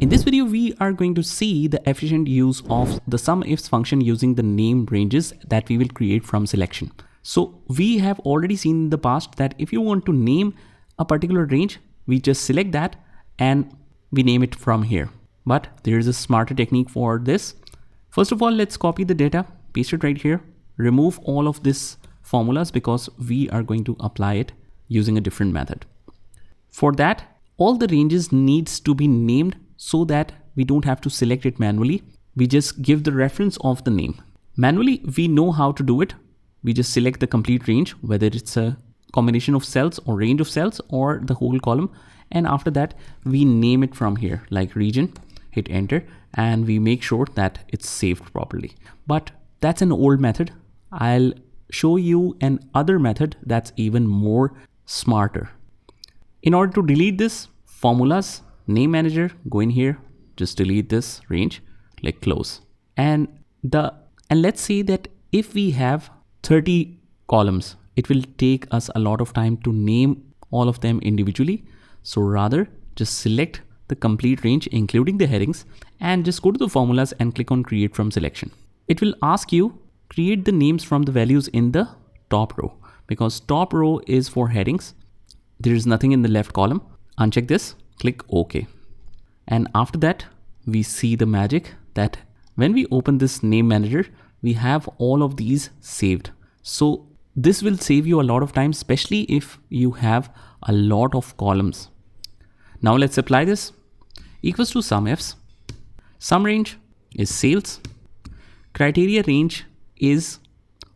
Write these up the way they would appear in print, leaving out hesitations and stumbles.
In this video, we are going to see the efficient use of the SUMIFS function using the name ranges that we will create from selection. So we have already seen in the past that if you want to name a particular range, we just select that and we name it from here. But there is a smarter technique for this. First of all, let's copy the data, paste it right here, remove all of these formulas because we are going to apply it using a different method. For that, all the ranges needs to be named so that we don't have to select it manually. We just give the reference of the name. Manually, we know how to do it. We just select the complete range, whether it's a combination of cells or range of cells or the whole column. And after that, we name it from here, like region, hit enter, and we make sure that it's saved properly. But that's an old method. I'll show you another method that's even more smarter. In order to delete this, formulas, name manager, go in here, just delete this range, click close. And let's say that if we have 30 columns, it will take us a lot of time to name all of them individually. So rather just select the complete range, including the headings, and just go to the formulas and click on create from selection. It will ask you create the names from the values in the top row, because top row is for headings. There is nothing in the left column. Uncheck this, click OK. And after that, we see the magic that when we open this name manager, we have all of these saved. So this will save you a lot of time, especially if you have a lot of columns. Now let's apply this. Equals to SUMIFS. Sum range is sales. Criteria range is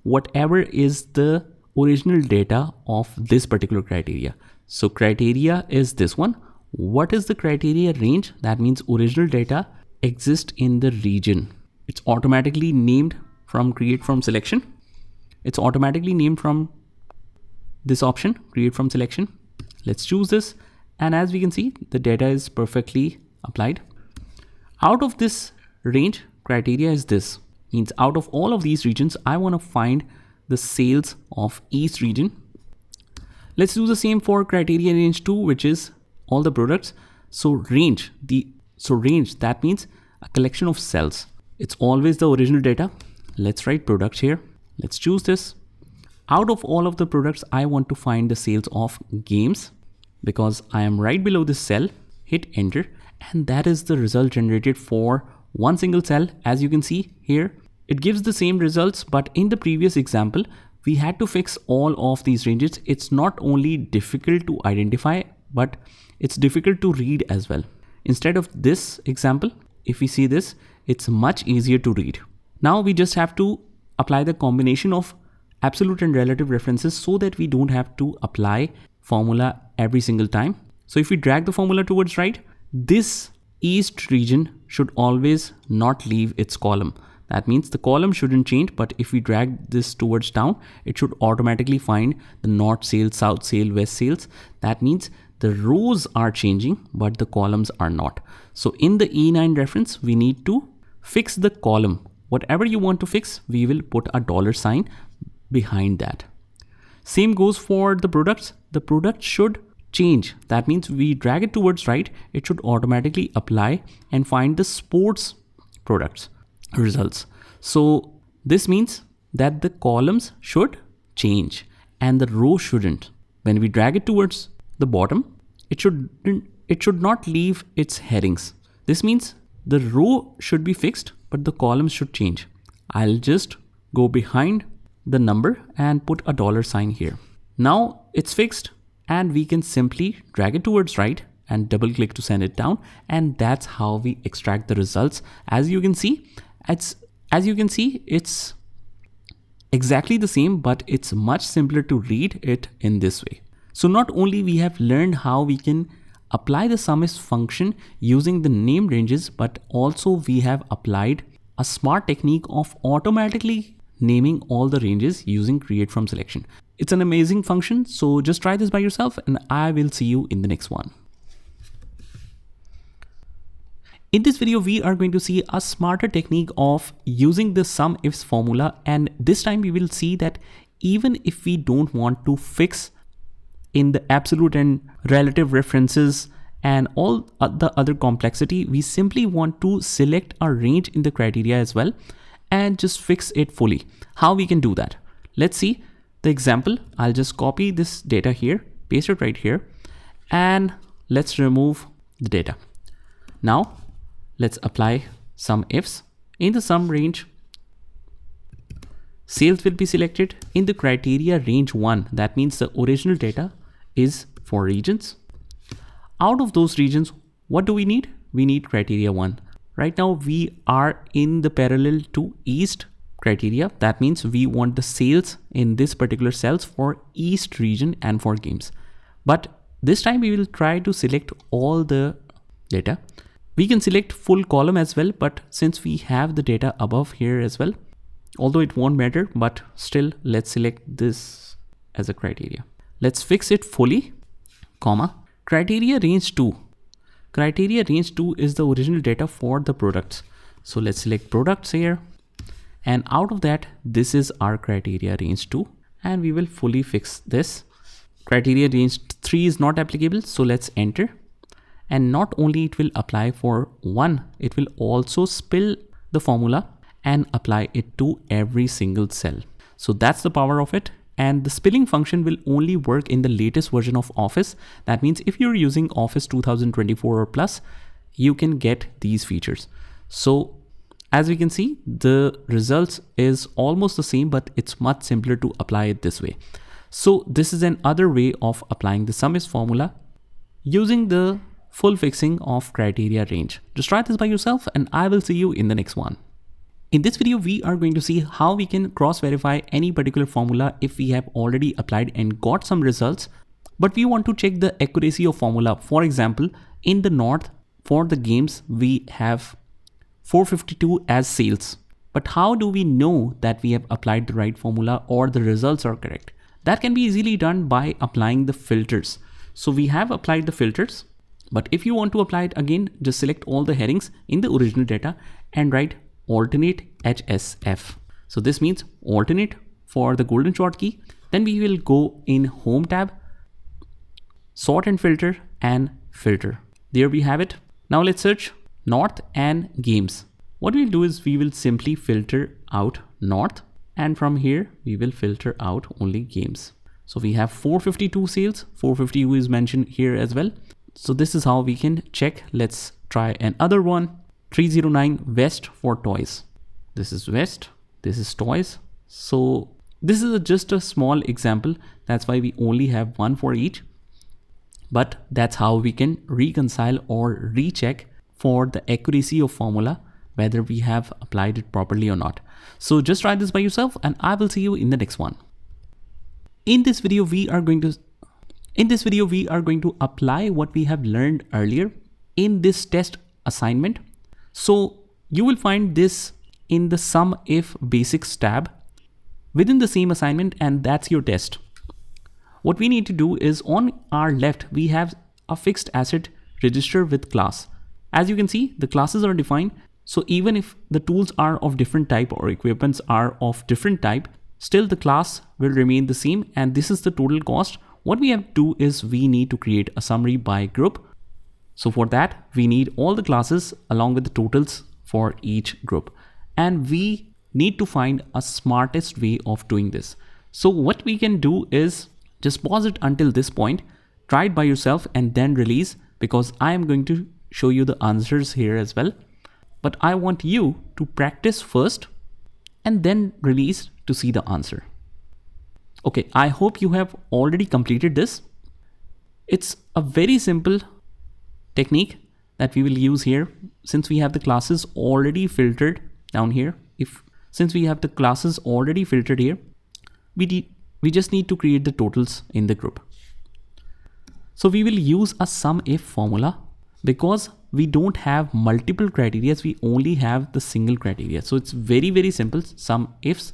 whatever is the original data of this particular criteria. So criteria is this one. What is the criteria range? That means original data exists in the region. It's automatically named from create from selection. It's automatically named from this option, create from selection. Let's choose this. And as we can see, the data is perfectly applied. Out of this range, criteria is this. Means out of all of these regions, I want to find the sales of each region. Let's do the same for criteria range 2, which is all the products. So range, that means a collection of cells. It's always the original data. Let's write products here. Let's choose this. Out of all of the products, I want to find the sales of games because I am right below this cell. Hit enter, and that is the result generated for one single cell. As you can see here, it gives the same results, but in the previous example, we had to fix all of these ranges. It's not only difficult to identify, but it's difficult to read as well. Instead of this example, if we see this, it's much easier to read. Now we just have to apply the combination of absolute and relative references so that we don't have to apply formula every single time. So if we drag the formula towards right, this east region should always not leave its column. That means the column shouldn't change, but if we drag this towards down, it should automatically find the north sales, south sale, west sales. That means the rows are changing, but the columns are not. So in the E9 reference, we need to fix the column. Whatever you want to fix, we will put a $sign behind that. Same goes for the products. The product should change. That means we drag it towards right, it should automatically apply and find the sports products results. So this means that the columns should change and the row shouldn't. When we drag it towards the bottom, it should not leave its headings. This means the row should be fixed, but the columns should change. I'll just go behind the number and put a $sign here. Now it's fixed and we can simply drag it towards right and double click to send it down. And that's how we extract the results. As you can see, it's exactly the same, but it's much simpler to read it in this way. So not only we have learned how we can apply the SUMIFS function using the name ranges, but also we have applied a smart technique of automatically naming all the ranges using create from selection. It's an amazing function. So just try this by yourself and I will see you in the next one. In this video, we are going to see a smarter technique of using the SUMIFS formula. And this time we will see that even if we don't want to fix in the absolute and relative references and all the other complexity, we simply want to select a range in the criteria as well and just fix it fully. How we can do that? Let's see the example. I'll just copy this data here, paste it right here, and let's remove the data. Now let's apply SUMIFS. In the sum range, sales will be selected. In the criteria range 1, that means the original data is for regions. Out of those regions, what do we need? We need criteria 1. Right now we are in the parallel to east criteria. That means we want the sales in this particular cells for east region and for games. But this time we will try to select all the data. We can select full column as well, but since we have the data above here as well, although it won't matter, but still let's select this as a criteria. Let's fix it fully, comma, criteria range 2. Criteria range 2 is the original data for the products. So let's select products here. And out of that, this is our criteria range 2. And we will fully fix this. Criteria range 3 is not applicable. So let's enter. And not only it will apply for 1, it will also spill the formula and apply it to every single cell. So that's the power of it. And the spilling function will only work in the latest version of Office. That means if you're using Office 2024 or plus, you can get these features. So as we can see, the results is almost the same, but it's much simpler to apply it this way. So this is another way of applying the SUMIFS formula using the full fixing of criteria range. Just try this by yourself and I will see you in the next one. In this video, we are going to see how we can cross-verify any particular formula if we have already applied and got some results, but we want to check the accuracy of formula. For example, in the north, for the games, we have 452 as sales. But how do we know that we have applied the right formula or the results are correct? That can be easily done by applying the filters. So we have applied the filters, but if you want to apply it again, just select all the headings in the original data and write alternate HSF. So this means alternate for the golden shortcut. Then we will go in home tab, sort and filter, and filter. There we have it. Now let's search north and games. What we'll do is we will simply filter out north, and from here we will filter out only games. So we have 452 sales, 452 is mentioned here as well. So this is how we can check. Let's try another one. 309 West for toys. This is West, this is toys. So this is just a small example. That's why we only have one for each. But that's how we can reconcile or recheck for the accuracy of formula, whether we have applied it properly or not. So just try this by yourself and I will see you in the next one. In this video, we are going to apply what we have learned earlier in this test assignment. So you will find this in the SUMIF basics tab within the same assignment, and that's your test. What we need to do is on our left, we have a fixed asset register with class. As you can see, the classes are defined. So even if the tools are of different type or equipments are of different type, still the class will remain the same. And this is the total cost. What we have to do is we need to create a summary by group. So for that, we need all the classes along with the totals for each group. And we need to find a smartest way of doing this. So what we can do is just pause it until this point, try it by yourself and then release, because I am going to show you the answers here as well. But I want you to practice first and then release to see the answer. Okay, I hope you have already completed this. It's a very simple technique that we will use here. Since we have the classes already filtered down here, since we have the classes already filtered here, we just need to create the totals in the group. So we will use a SUMIF formula because we don't have multiple criteria, we only have the single criteria. So it's very, very simple. SUMIF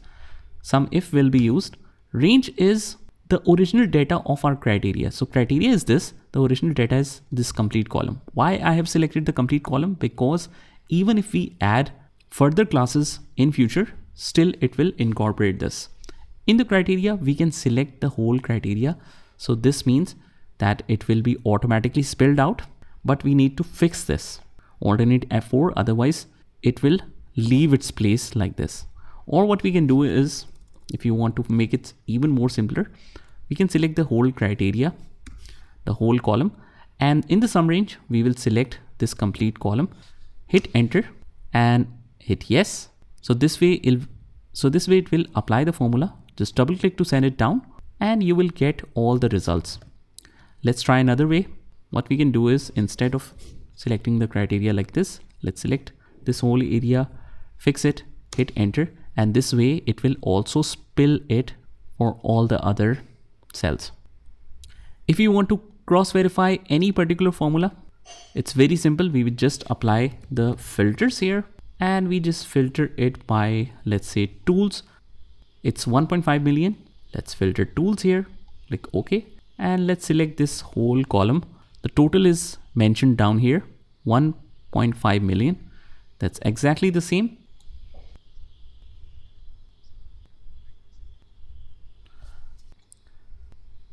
will be used. Range is the original data of our criteria. So criteria is this, the original data is this complete column. Why I have selected the complete column? Because even if we add further classes in future, still it will incorporate this. In the criteria, we can select the whole criteria. So this means that it will be automatically spelled out. but we need to fix this. Alternate F4, otherwise it will leave its place like this. Or what we can do is, if you want to make it even more simpler, we can select the whole criteria, the whole column, and in the sum range we will select this complete column, hit enter and hit yes. So this way it will apply the formula. Just double click to send it down and you will get all the results. Let's try another way. What we can do is, instead of selecting the criteria like this, let's select this whole area, fix it, hit enter, and this way it will also spill it for all the other cells. If you want to cross verify any particular formula, it's very simple. We would just apply the filters here and we just filter it by, let's say, tools. It's 1.5 million. Let's filter tools here, click OK, and let's select this whole column. The total is mentioned down here, 1.5 million. That's exactly the same.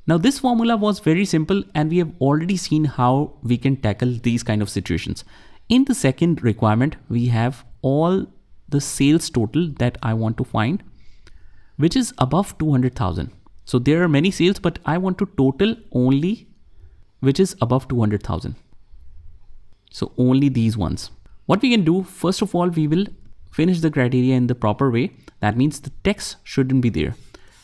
Now this formula was very simple and we have already seen how we can tackle these kind of situations. In the second requirement, we have all the sales total that I want to find, which is above 200,000. So there are many sales, but I want to total only which is above 200,000. So only these ones. What we can do, first of all, we will finish the criteria in the proper way. That means the text shouldn't be there.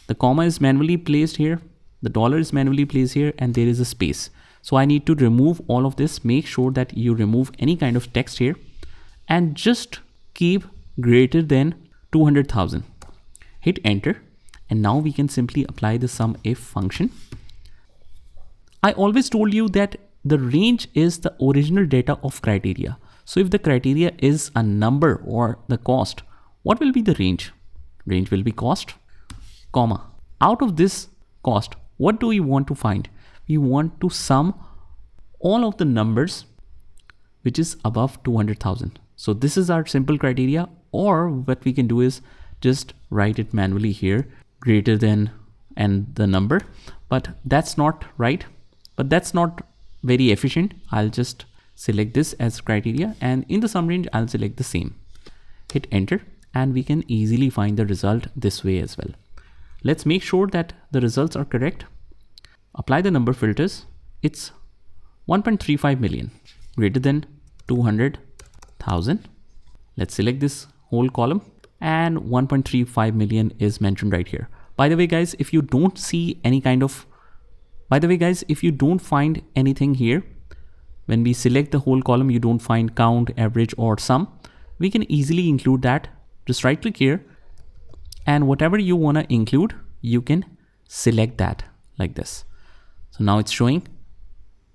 The comma is manually placed here. The dollar is manually placed here and there is a space. So I need to remove all of this. Make sure that you remove any kind of text here and just keep greater than 200,000. Hit enter and now we can simply apply the SUMIFS function. I always told you that the range is the original data of criteria. So if the criteria is a number or the cost, what will be the range? Range will be cost, comma. Out of this cost, what do we want to find? We want to sum all of the numbers which is above 200,000. So this is our simple criteria, or what we can do is just write it manually here, greater than and the number, but that's not right, but that's not very efficient. I'll just select this as criteria and in the sum range I'll select the same. Hit enter and we can easily find the result this way as well. Let's make sure that the results are correct. Apply the number filters. It's 1.35 million, greater than 200,000. Let's select this whole column and 1.35 million is mentioned right here. By the way, guys, if you don't see any kind of, if you don't find anything here, when we select the whole column, you don't find count, average or sum, we can easily include that. Just right click here and whatever you want to include, you can select that like this. So now it's showing.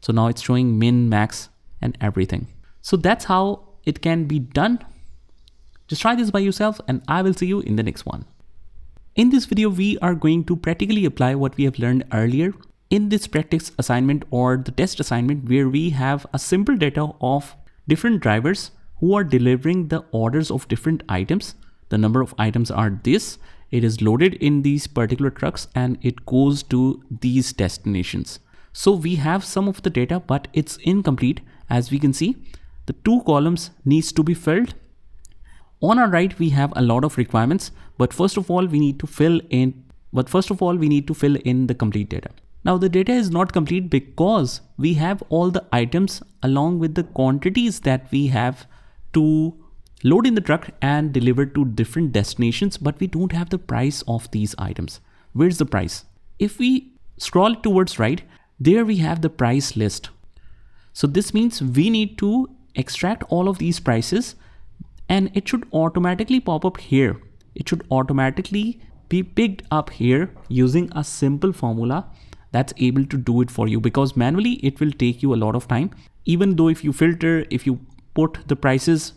So now it's showing min, max and everything. So that's how it can be done. Just try this by yourself and I will see you in the next one. In this video, we are going to practically apply what we have learned earlier in this practice assignment or the test assignment, where we have a simple data of different drivers who are delivering the orders of different items. The number of items are this. It is loaded in these particular trucks and it goes to these destinations. So we have some of the data, but it's incomplete. As we can see, the two columns needs to be filled. On our right, we have a lot of requirements, but first of all, we need to fill in the complete data. Now the data is not complete because we have all the items along with the quantities that we have to load in the truck and deliver to different destinations, but we don't have the price of these items. Where's the price? If we scroll towards right, there we have the price list. So this means we need to extract all of these prices and it should automatically pop up here. It should automatically be picked up here using a simple formula that's able to do it for you, because manually it will take you a lot of time. Even though if you filter, if you put the prices,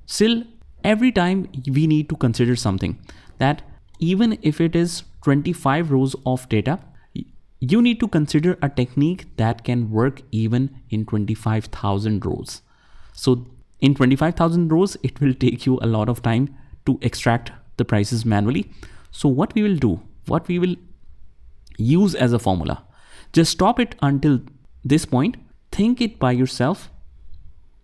still every time we need to consider something, that even if it is 25 rows of data, you need to consider a technique that can work even in 25,000 rows. So in 25,000 rows, it will take you a lot of time to extract the prices manually. So what we will do, what we will use as a formula, just stop it until this point, think it by yourself.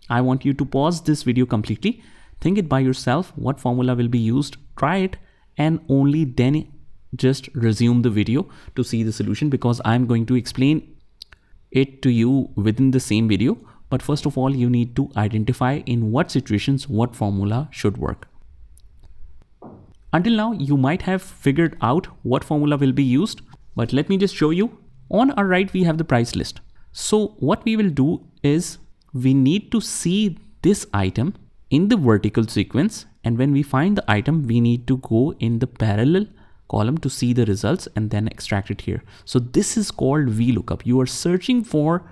I want you to pause this video completely. Think it by yourself, what formula will be used, try it, and only then just resume the video to see the solution, because I'm going to explain it to you within the same video. But first of all, you need to identify in what situations what formula should work. Until now, you might have figured out what formula will be used, but let me just show you. On our right, we have the price list. So what we will do is we need to see this item in the vertical sequence, and when we find the item, we need to go in the parallel column to see the results and then extract it here. So this is called VLOOKUP. You are searching for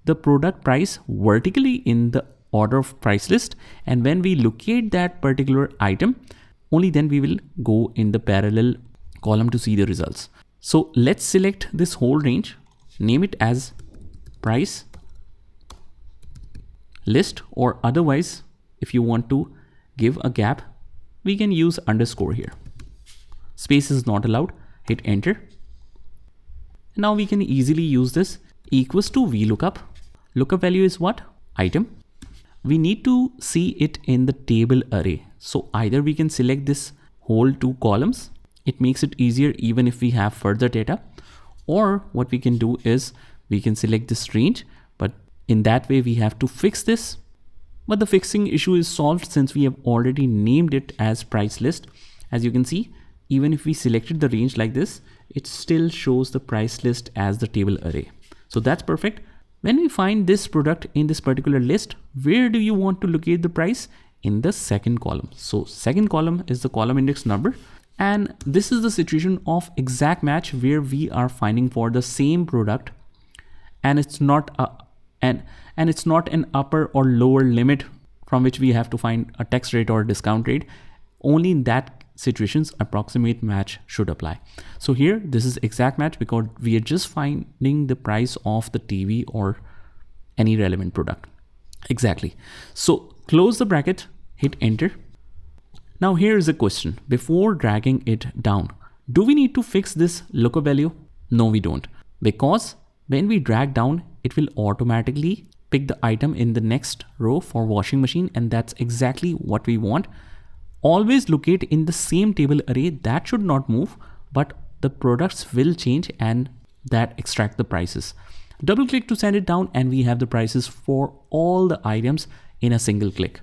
the product price vertically in the order of price list, and when we locate that particular item, only then we will go in the parallel column to see the results. So let's select this whole range, name it as price list, or otherwise, if you want to give a gap, we can use underscore here. Space is not allowed. Hit enter. Now we can easily use this equals to VLOOKUP. Lookup value is what? Item. We need to see it in the table array. So either we can select this whole two columns. It makes it easier even if we have further data. Or what we can do is we can select this range, but in that way we have to fix this. But the fixing issue is solved since we have already named it as price list. As you can see, even if we selected the range like this, it still shows the price list as the table array. So that's perfect. When we find this product in this particular list, where do you want to locate the price? In the second column. So second column is the column index number. And this is the situation of exact match where we are finding for the same product, and it's not it's not an upper or lower limit from which we have to find a tax rate or a discount rate. Only in that situations approximate match should apply. So here this is exact match because we are just finding the price of the TV or any relevant product. Exactly. So close the bracket, hit enter. Now here is a question. Before dragging it down, do we need to fix this lookup value? No, we don't, because when we drag down, it will automatically pick the item in the next row for washing machine, and that's exactly what we want. Always locate in the same table array. That should not move, but the products will change and that extract the prices. Double click to send it down and we have the prices for all the items in a single click.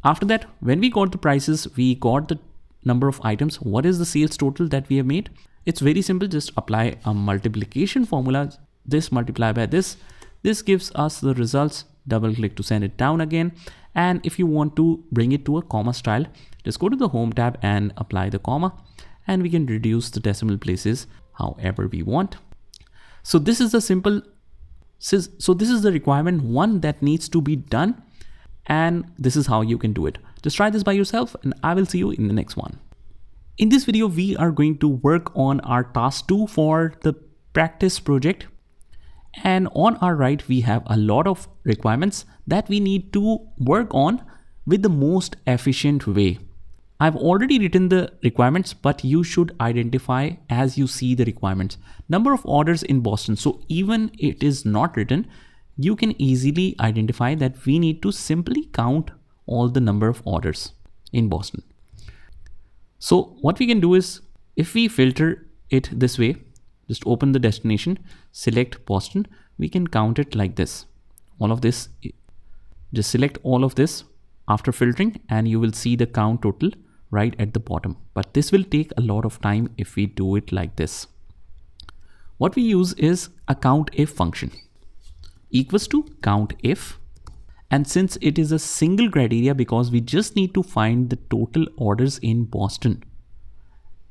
After that, when we got the prices, we got the number of items. What is the sales total that we have made? It's very simple. Just apply a multiplication formula. This multiply by this. This gives us the results. Double click to send it down again. And if you want to bring it to a comma style, just go to the home tab and apply the comma, and we can reduce the decimal places however we want. So this is the simple. So this is the requirement one that needs to be done. And this is how you can do it. Just try this by yourself and I will see you in the next one. In this video, we are going to work on our task 2 for the practice project. And on our right, we have a lot of requirements that we need to work on with the most efficient way. I've already written the requirements, but you should identify as you see the requirements. Number of orders in Boston. So even it is not written, you can easily identify that we need to simply count all the number of orders in Boston. So what we can do is, if we filter it this way, just open the destination, select Boston, we can count it like this. All of this, just select all of this after filtering and you will see the count total right at the bottom. But this will take a lot of time if we do it like this. What we use is a COUNTIF function. Equals to COUNTIF, and since it is a single criteria because we just need to find the total orders in Boston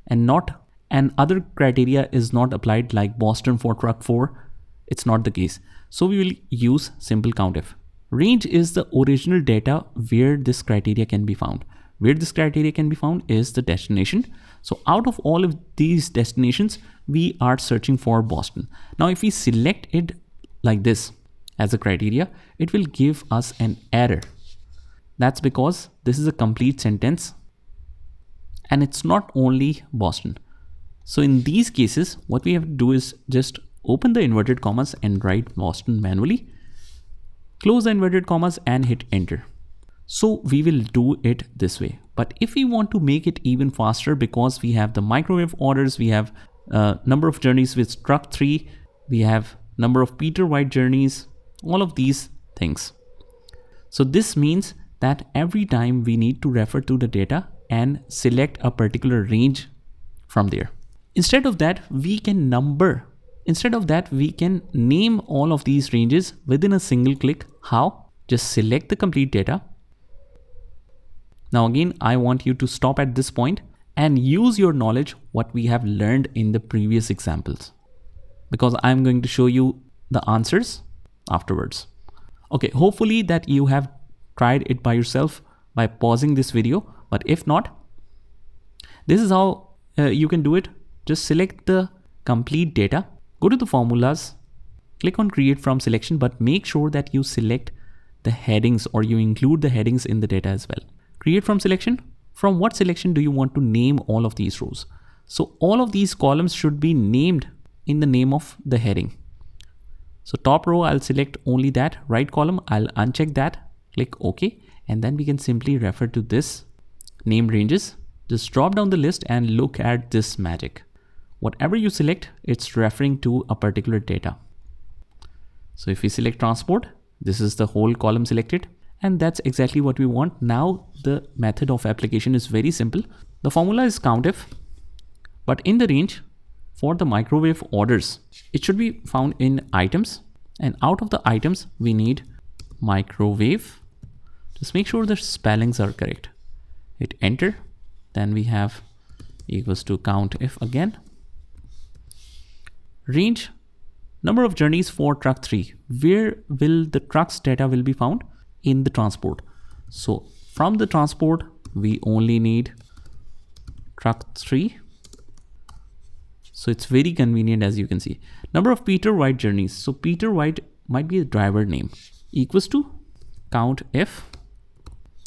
and other criteria is not applied like Boston for truck 4, it's not the case. So we will use simple COUNTIF. Range is the original data where this criteria can be found. Where this criteria can be found is the destination. So out of all of these destinations, we are searching for Boston. Now if we select it like this as a criteria, it will give us an error. That's because this is a complete sentence and it's not only Boston. So in these cases, what we have to do is just open the inverted commas and write Boston manually. close the inverted commas and hit enter. So we will do it this way. But if we want to make it even faster, because we have the microwave orders, we have number of journeys with truck 3, we have number of Peter White journeys, all of these things. So this means that every time we need to refer to the data and select a particular range from there. Instead of that, we can name all of these ranges within a single click. How? Just select the complete data. Now again, I want you to stop at this point and use your knowledge what we have learned in the previous examples, because I'm going to show you the answers afterwards. Okay, hopefully that you have tried it by yourself by pausing this video, but if not, this is how you can do it. Just select the complete data, go to the formulas, click on create from selection, but make sure that you select the headings or you include the headings in the data as well. Create from selection. From what selection do you want to name all of these rows? So all of these columns should be named in the name of the heading. So top row, I'll select only that. Right column, I'll uncheck that, click OK, and then we can simply refer to this name ranges. Just drop down the list and look at this magic. Whatever you select, it's referring to a particular data. So if we select transport, this is the whole column selected. And that's exactly what we want. Now the method of application is very simple. The formula is COUNTIF, but in the range for the microwave orders, it should be found in items, and out of the items we need microwave. Just make sure the spellings are correct. Hit enter. Then we have equals to COUNTIF again. Range number of journeys for truck 3. Where will the truck's data will be found? In the transport. So from the transport, we only need truck 3. So it's very convenient, as you can see. Number of Peter White journeys. So Peter White might be a driver name, equals to COUNTIF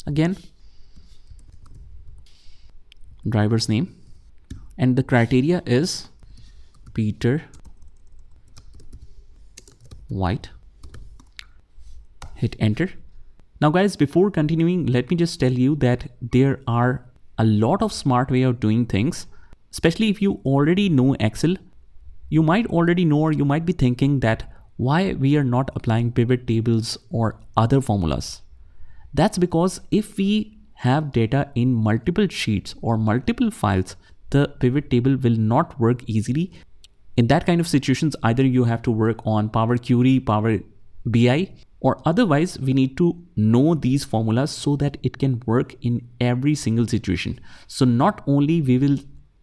again, driver's name, and the criteria is Peter White. Hit enter. Now guys, before continuing, let me just tell you that there are a lot of smart way of doing things, especially if you already know Excel. You might already know, or you might be thinking that why we are not applying pivot tables or other formulas. That's because if we have data in multiple sheets or multiple files, the pivot table will not work easily. In that kind of situations, either you have to work on Power Query, Power BI, or otherwise we need to know these formulas so that it can work in every single situation. So not only we will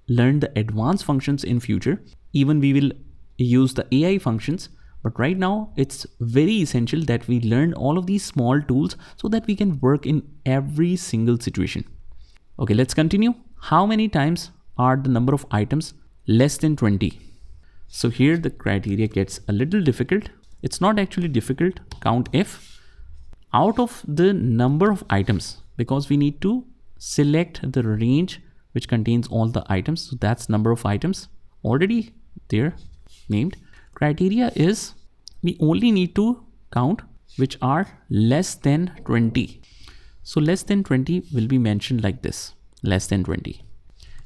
learn the advanced functions in future, even we will use the AI functions, but right now it's very essential that we learn all of these small tools so that we can work in every single situation. Okay, let's continue. How many times are the number of items less than 20? So here the criteria gets a little difficult. It's not actually difficult. COUNTIF out of the number of items, because we need to select the range which contains all the items. So that's number of items already there named. Criteria is we only need to count which are less than 20. So less than 20 will be mentioned like this, less than 20.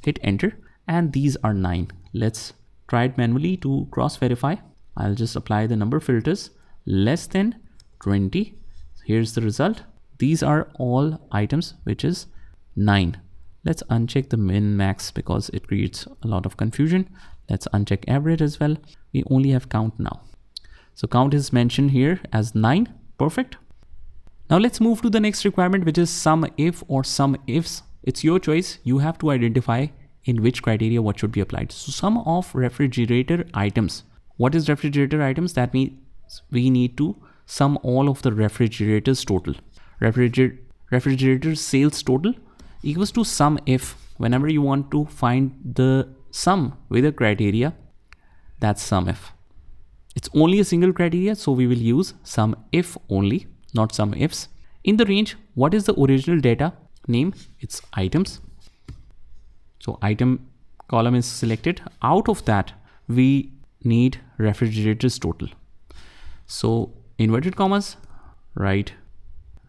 Hit enter, and these are 9. Let's try it manually to cross verify. I'll just apply the number filters, less than 20. Here's the result. These are all items, which is 9. Let's uncheck the min max because it creates a lot of confusion. Let's uncheck average as well. We only have count now. So count is mentioned here as 9. Perfect. Now let's move to the next requirement, which is SUMIF or SUMIFS. It's your choice. You have to identify in which criteria what should be applied. So sum of refrigerator items. What is refrigerator items? That means we need to sum all of the refrigerators total. Refrigerator sales total equals to SUMIF. Whenever you want to find the sum with a criteria, that's SUMIF. It's only a single criteria, so we will use SUMIF only, not SUMIFS. In the range, what is the original data name? It's items. So item column is selected. Out of that, we need refrigerators total. So inverted commas, Write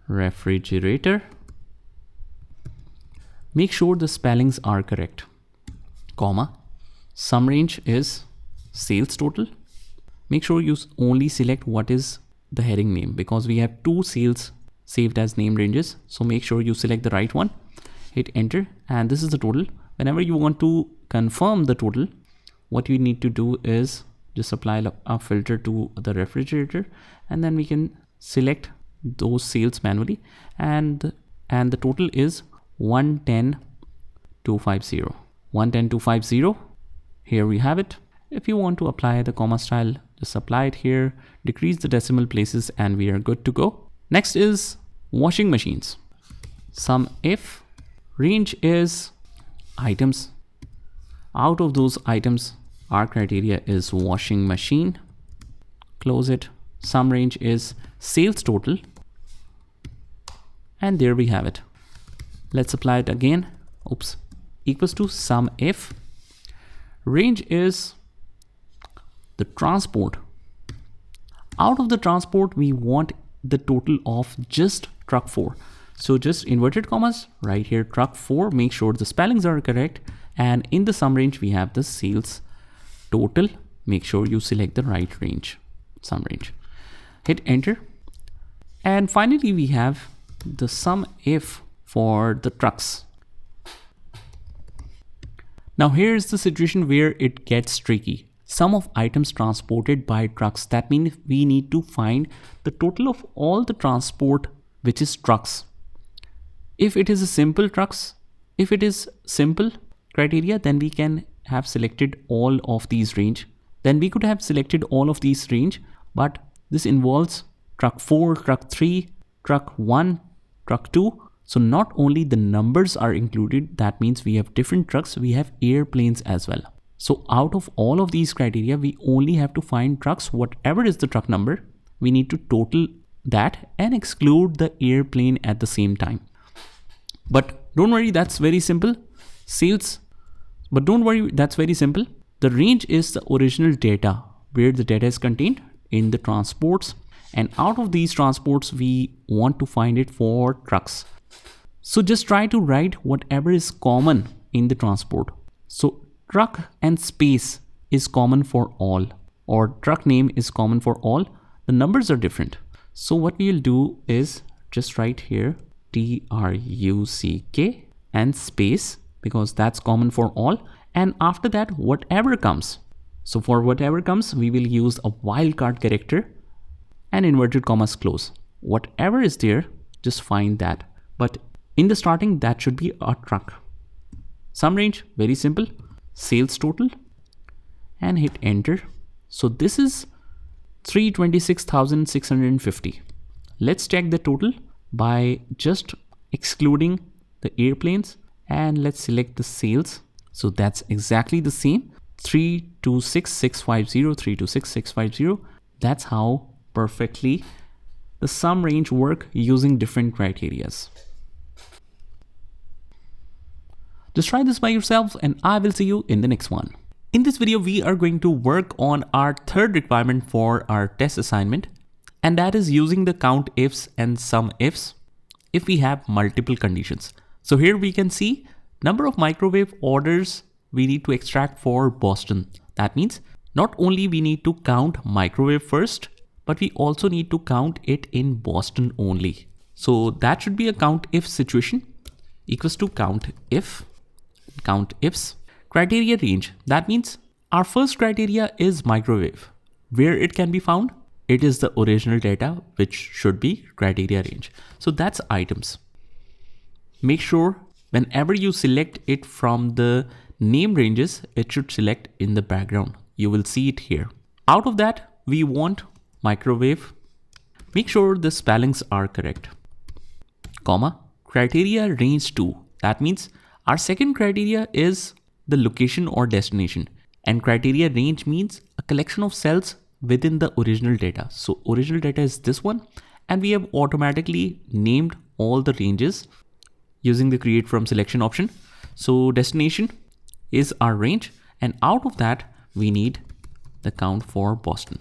refrigerator. Make sure the spellings are correct, comma. Sum range is sales total. Make sure you only select what is the heading name, because we have two sales saved as name ranges. So make sure you select the right one, hit enter, and this is the total. Whenever you want to confirm the total, what you need to do is just apply a filter to the refrigerator, and then we can select those sales manually, and the total is 110,250. 110,250. Here we have it. If you want to apply the comma style, just apply it here, decrease the decimal places, and we are good to go. Next is washing machines. SUMIF range is items. Out of those items, our criteria is washing machine. Close it. Sum range is sales total. And there we have it. Let's apply it again. Oops. Equals to SUMIF. Range is the transport. Out of the transport, we want the total of just truck 4. So just inverted commas right here, truck 4. Make sure the spellings are correct. And in the sum range, we have the sales total. Make sure you select the right range, sum range. Hit enter. And finally, we have the SUMIF for the trucks. Now here's the situation where it gets tricky. Sum of items transported by trucks. That means we need to find the total of all the transport which is trucks. If it is a simple trucks, if it is simple criteria, then we can have selected all of these range. Then we could have selected all of these range, but this involves truck 4, truck 3, truck 1, truck 2. So not only the numbers are included, that means we have different trucks, we have airplanes as well. So out of all of these criteria, we only have to find trucks, whatever is the truck number, we need to total that and exclude the airplane at the same time. But don't worry, that's very simple. That's very simple. The range is the original data where the data is contained in the transports. And out of these transports, we want to find it for trucks. So just try to write whatever is common in the transport. So truck and space is common for all, or truck name is common for all. The numbers are different. So what we'll do is just write here TRUCK and space, because that's common for all. And after that, whatever comes. So for whatever comes, we will use a wildcard character and inverted commas close. Whatever is there, just find that. But in the starting, that should be a truck. Sum range, very simple. Sales total, and hit enter. So this is 326,650. Let's check the total by just excluding the airplanes, and let's select the sales. So that's exactly the same, 326,650, 326,650. That's how perfectly the sum range work using different criterias. Just try this by yourself, and I will see you in the next one. In this video, we are going to work on our third requirement for our test assignment, and that is using the count ifs and sum ifs if we have multiple conditions. So here we can see number of microwave orders we need to extract for Boston. That means not only we need to count microwave first, but we also need to count it in Boston only. So that should be a count if situation equals to count if. Count ifs. Criteria range. That means our first criteria is microwave. Where it can be found? It is the original data, which should be criteria range. So that's items. Make sure whenever you select it from the name ranges, it should select in the background. You will see it here. Out of that, we want microwave. Make sure the spellings are correct. Comma. Criteria range 2. That means our second criteria is the location or destination, and criteria range means a collection of cells within the original data. So original data is this one, and we have automatically named all the ranges using the create from selection option. So destination is our range, and out of that we need the count for Boston.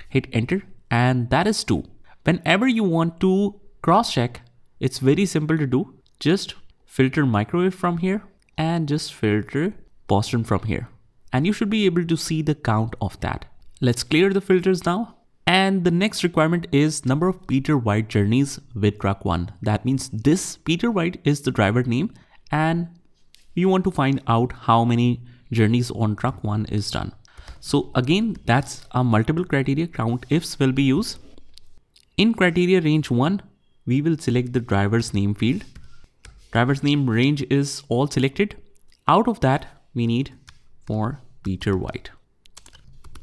Hit enter, and that is 2. Whenever you want to cross check, it's very simple to do. Just filter microwave from here and just filter Boston from here. And you should be able to see the count of that. Let's clear the filters now. And the next requirement is number of Peter White journeys with truck 1. That means this Peter White is the driver name and you want to find out how many journeys on truck 1 is done. So again, that's a multiple criteria count ifs will be used. In criteria range 1, we will select the driver's name field. Driver's name range is all selected. Out of that, we need for Peter White.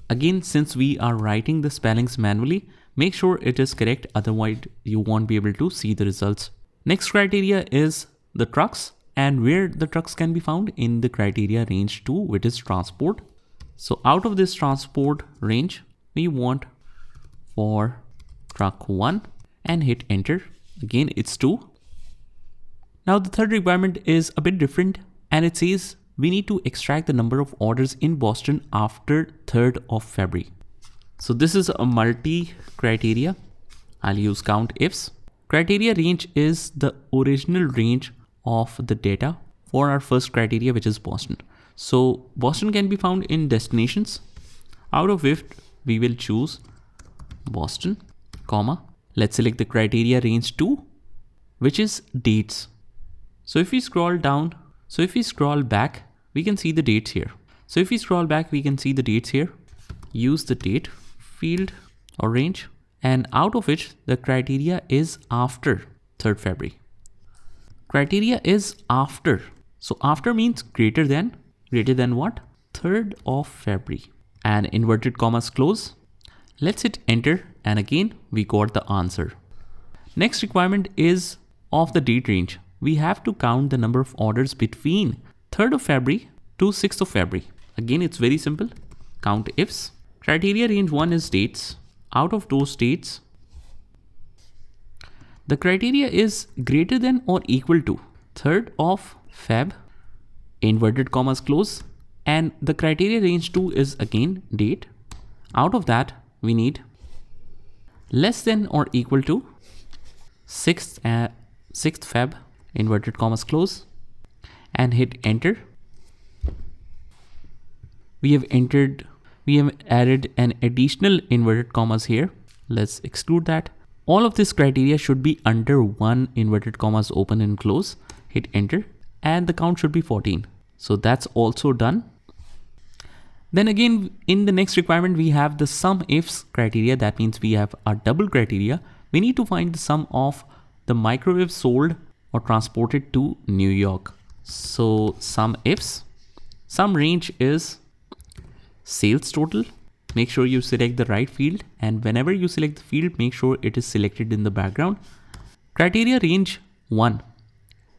Again, since we are writing the spellings manually, make sure it is correct, otherwise you won't be able to see the results. Next criteria is the trucks, and where the trucks can be found in the criteria range 2, which is transport. So out of this transport range, we want for truck 1 and hit enter. Again, it's 2. Now the third requirement is a bit different, and it says we need to extract the number of orders in Boston after 3rd of February. So this is a multi-criteria. I'll use count ifs. Criteria range is the original range of the data for our first criteria, which is Boston. So Boston can be found in destinations, out of which we will choose Boston, comma. Let's select the criteria range 2, which is dates. So if we scroll down, back, we can see the dates here. So if we scroll back, we can see the dates here. Use the date field or range, and out of which the criteria is after 3rd February. Criteria is after. So after means greater than what? 3rd of February. And inverted commas close. Let's hit enter, and again we got the answer. Next requirement is of the date range. We have to count the number of orders between 3rd of February to 6th of February. Again, it's very simple. Count ifs. Criteria range 1 is dates. Out of those dates, the criteria is greater than or equal to 3rd of Feb, inverted commas close, and the criteria range 2 is again date. Out of that, we need less than or equal to 6th Feb, inverted commas close, and hit enter. We have added an additional inverted commas here. Let's exclude that. All of this criteria should be under 1 inverted commas open and close. Hit enter, and the count should be 14. So that's also done. Then again, in the next requirement, we have the SUMIFS criteria. That means we have a double criteria. We need to find the sum of the microwave sold or transported to New York. So SUMIFS, sum range is sales total. Make sure you select the right field, and whenever you select the field, make sure it is selected in the background. Criteria range 1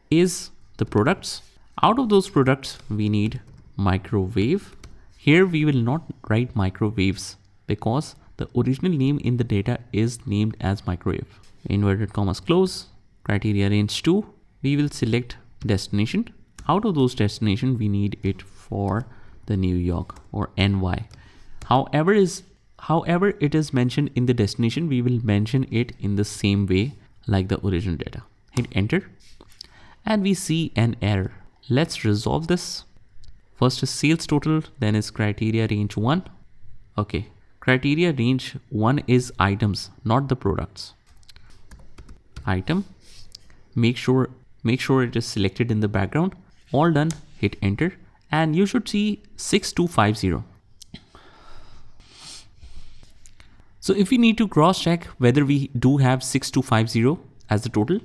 is the products. Out of those products, we need microwave. Here we will not write microwaves because the original name in the data is named as microwave. Inverted commas close. Criteria range 2, we will select destination. Out of those destination, we need it for the New York or NY. However it is mentioned in the destination, we will mention it in the same way like the original data. Hit enter, and we see an error. Let's resolve this. First is sales total, then is criteria range 1. Okay, criteria range 1 is items, not the products. Item, make sure it is selected in the background. All done, hit enter, and you should see 6250. So if we need to cross check whether we do have 6250 as the total,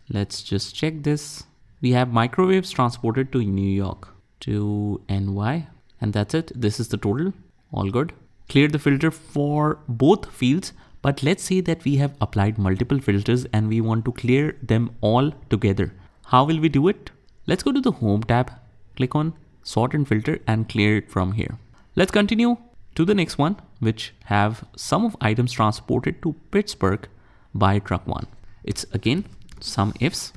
let's just check this. We have microwaves transported to New York to NY, and that's it. This is the total. All good. Clear the filter for both fields, but let's say that we have applied multiple filters and we want to clear them all together. How will we do it? Let's go to the Home tab, click on Sort and Filter, and clear it from here. Let's continue to the next one, which have sum of items transported to Pittsburgh by truck 1. It's again SUMIFS.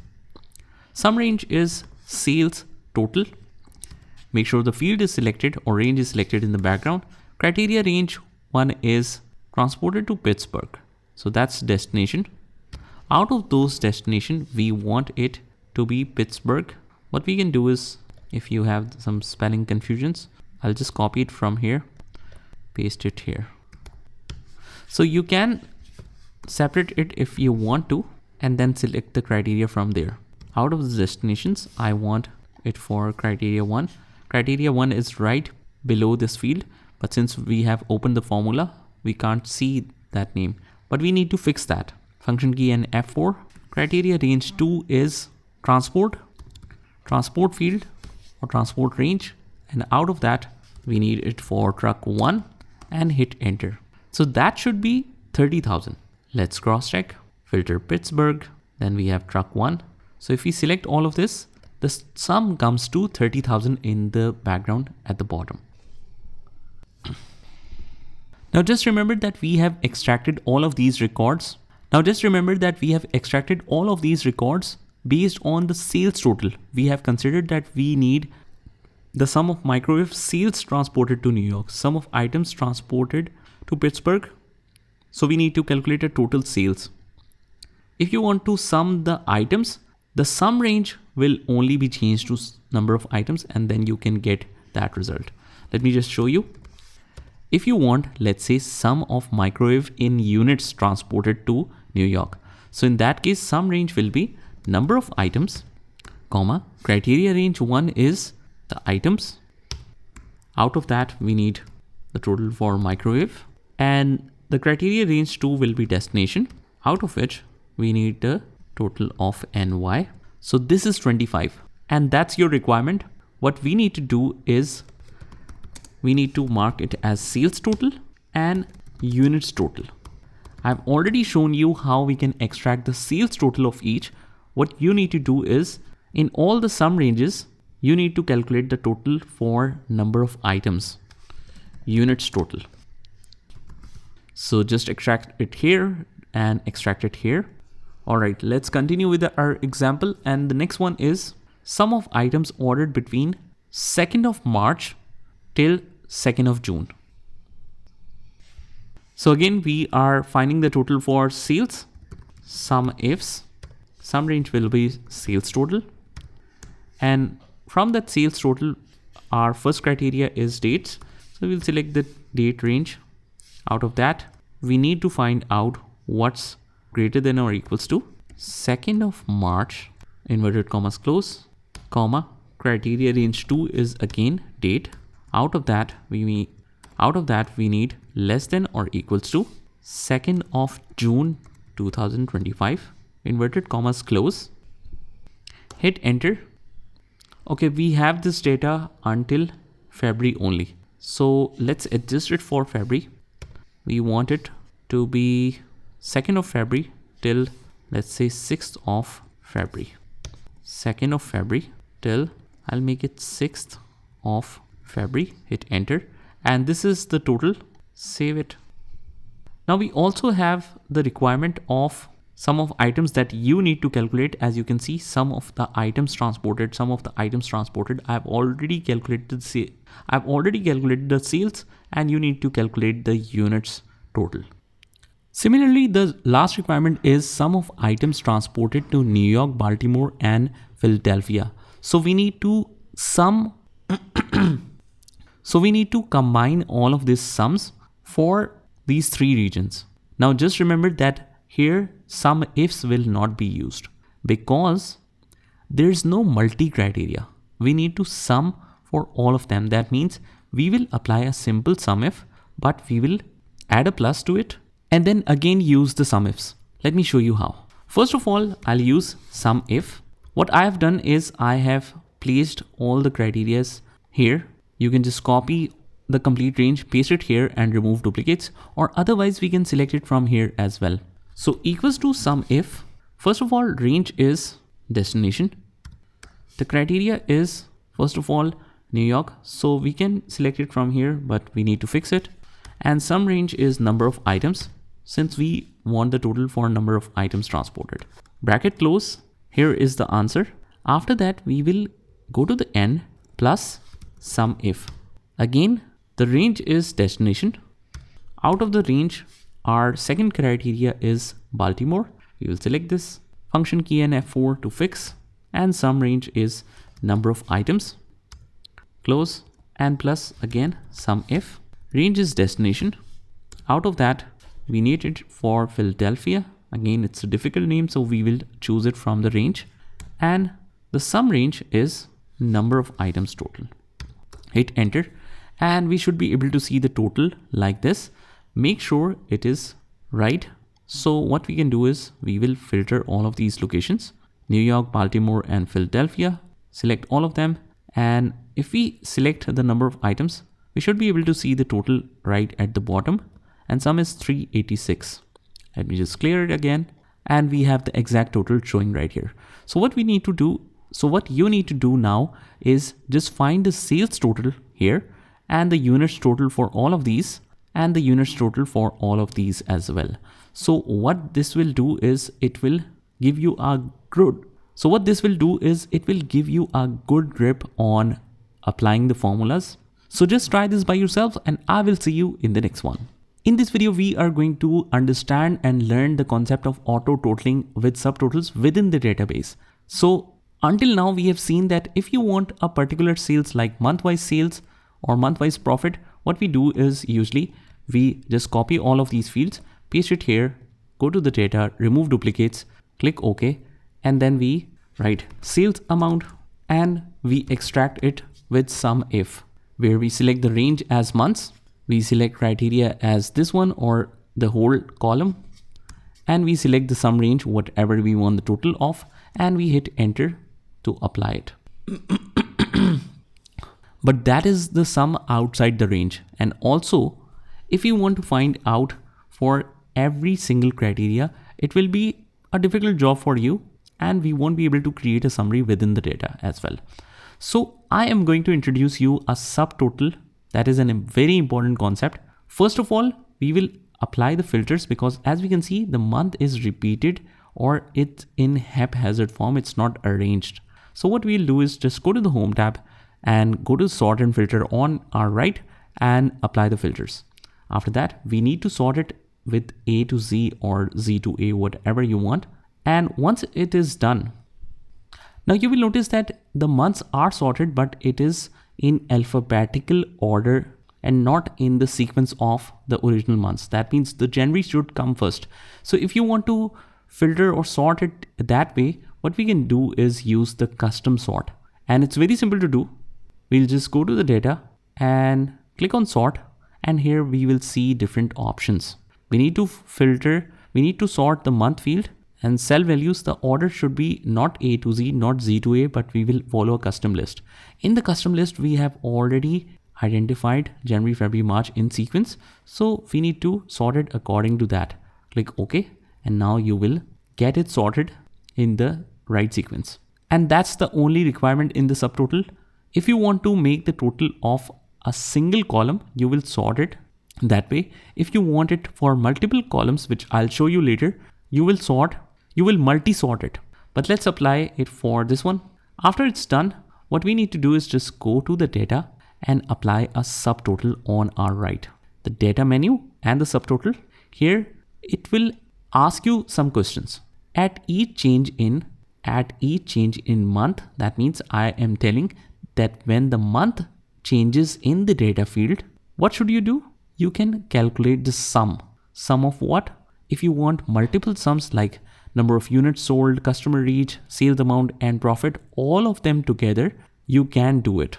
Sum range is sales total. Make sure the field is selected or range is selected in the background. Criteria range 1 is transported to Pittsburgh. So that's destination. Out of those destination, we want it to be Pittsburgh. What we can do is, if you have some spelling confusions, I'll just copy it from here, paste it here. So you can separate it if you want to, and then select the criteria from there. Out of the destinations, I want it for criteria 1. Criteria 1 is right below this field, but since we have opened the formula, we can't see that name, but we need to fix that. Function key and F4. Criteria range 2 is transport field or transport range, and out of that we need it for truck 1 and hit enter. So that should be 30,000. Let's cross check, filter Pittsburgh, then we have truck 1. So if we select all of this, the sum comes to 30,000 in the background at the bottom. Now just remember that we have extracted all of these records. Based on the sales total. We have considered that we need the sum of microwave sales transported to New York, sum of items transported to Pittsburgh. So we need to calculate a total sales. If you want to sum the items, the sum range will only be changed to number of items, and then you can get that result. Let me just show you. If you want, let's say, sum of microwave in units transported to New York. So in that case, sum range will be number of items, comma, criteria range 1 is the items. Out of that, we need the total for microwave, and the criteria range 2 will be destination, out of which we need the total of NY. So this is 25, and that's your requirement. What we need to do is we need to mark it as sales total and units total. I've already shown you how we can extract the sales total of each. What you need to do is, in all the sum ranges, you need to calculate the total for number of items, units total. So just extract it here and extract it here. All right, let's continue with our example. And the next one is sum of items ordered between 2nd of March till 2nd of June. So again, we are finding the total for sales. SUMIFS. Sum range will be sales total. And from that sales total, our first criteria is dates. So we'll select the date range. Out of that, we need to find out what's greater than or equals to 2nd of March, inverted commas close, comma, criteria range 2 is again date. Out of that, we need less than or equals to 2nd of June 2025, inverted commas close, hit enter. Okay, we have this data until February only. So let's adjust it for February. We want it to be 2nd of February till, let's say, 6th of February. 2nd of February till, I'll make it 6th of February, hit enter. And this is the total, save it. Now we also have the requirement of sum of items that you need to calculate. As you can see, sum of the items transported, I've already calculated the sales, and you need to calculate the units total. Similarly, the last requirement is sum of items transported to New York, Baltimore, and Philadelphia. So we need to combine all of these sums for these three regions. Now just remember that here SUMIFS will not be used because there's no multi-criteria. We need to sum for all of them. That means we will apply a simple SUMIF, but we will add a plus to it and then again use the SUMIFS. Let me show you how. First of all, I'll use SUMIF. What I have done is I have placed all the criterias here. You can just copy the complete range, paste it here and remove duplicates, or otherwise we can select it from here as well. So equals to SUMIF. First of all, range is destination. The criteria is, first of all, New York. So we can select it from here, but we need to fix it. And sum range is number of items, since we want the total for number of items transported. Bracket close. Here is the answer. After that, we will go to the end plus SUMIF. Again, the range is destination. Out of the range, our second criteria is Baltimore. We will select this function key and F4 to fix, and sum range is number of items, close, and plus again sum if. Range is destination. Out of that, we need it for Philadelphia. Again, it's a difficult name, so we will choose it from the range. And the sum range is number of items total. Hit enter, and we should be able to see the total like this. Make sure it is right. So what we can do is we will filter all of these locations, New York, Baltimore, and Philadelphia. Select all of them. And if we select the number of items, we should be able to see the total right at the bottom, and sum is 386. Let me just clear it again, and we have the exact total showing right here. So what we need to do, so what you need to do now is just find the sales total here and the units total for all of these and the units total for all of these as well. So what this will do is it will give you a good, grip on applying the formulas. So just try this by yourself, and I will see you in the next one. In this video, we are going to understand and learn the concept of auto totaling with subtotals within the database. So until now, we have seen that if you want a particular sales like month-wise sales or month-wise profit, what we do is usually we just copy all of these fields, paste it here, go to the data, remove duplicates, click OK, and then we write sales amount and we extract it with SUMIF, where we select the range as months, we select criteria as this one or the whole column, and we select the sum range, whatever we want the total of, and we hit enter to apply it. But that is the sum outside the range. And also, if you want to find out for every single criteria, it will be a difficult job for you, and we won't be able to create a summary within the data as well. So I am going to introduce you a subtotal. That is a very important concept. First of all, we will apply the filters, because as we can see, the month is repeated or it's in haphazard form. It's not arranged. So what we'll do is just go to the home tab and go to sort and filter on our right and apply the filters. After that, we need to sort it with A to Z or Z to A, whatever you want. And once it is done, now you will notice that the months are sorted, but it is in alphabetical order and not in the sequence of the original months. That means the January should come first. So if you want to filter or sort it that way, what we can do is use the custom sort. And it's very simple to do. We'll just go to the data and click on sort. And here we will see different options. We need to filter, we need to sort the month field, and cell values, the order should be not A to Z, not Z to A, but we will follow a custom list. In the custom list, we have already identified January, February, March in sequence. So we need to sort it according to that. Click OK. And now you will get it sorted in the right sequence. And that's the only requirement in the subtotal. If you want to make the total of a single column, you will sort it that way. If you want it for multiple columns, which I'll show you later, you will multi-sort it. But let's apply it for this one. After it's done, what we need to do is just go to the data and apply a subtotal on our right. The data menu and the subtotal. Here, it will ask you some questions. At each change in month, that means I am telling that when the month changes in the data field, what should you do? You can calculate the sum. Sum of what? If you want multiple sums like number of units sold, customer reach, sales amount, and profit, all of them together, you can do it.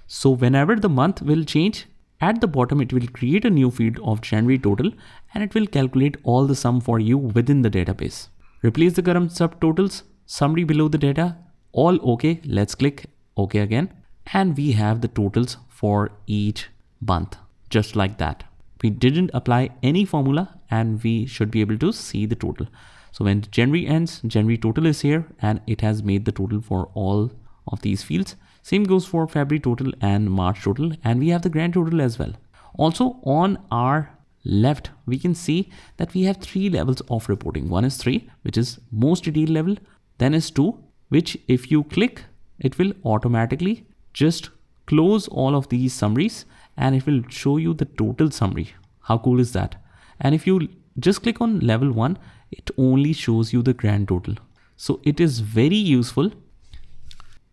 So whenever the month will change, at the bottom, it will create a new field of January total, and it will calculate all the sum for you within the database. Replace the current subtotals, summary below the data, all OK. Let's click OK again. And we have the totals for each month, just like that. We didn't apply any formula, and we should be able to see the total. So when January ends, January total is here, and it has made the total for all of these fields. Same goes for February total and March total, and we have the grand total as well. Also on our left, we can see that we have 3 levels of reporting. One is 3, which is most detailed level. Then is 2, which if you click, it will automatically just close all of these summaries and it will show you the total summary. How cool is that? And if you just click on level 1, it only shows you the grand total. So it is very useful,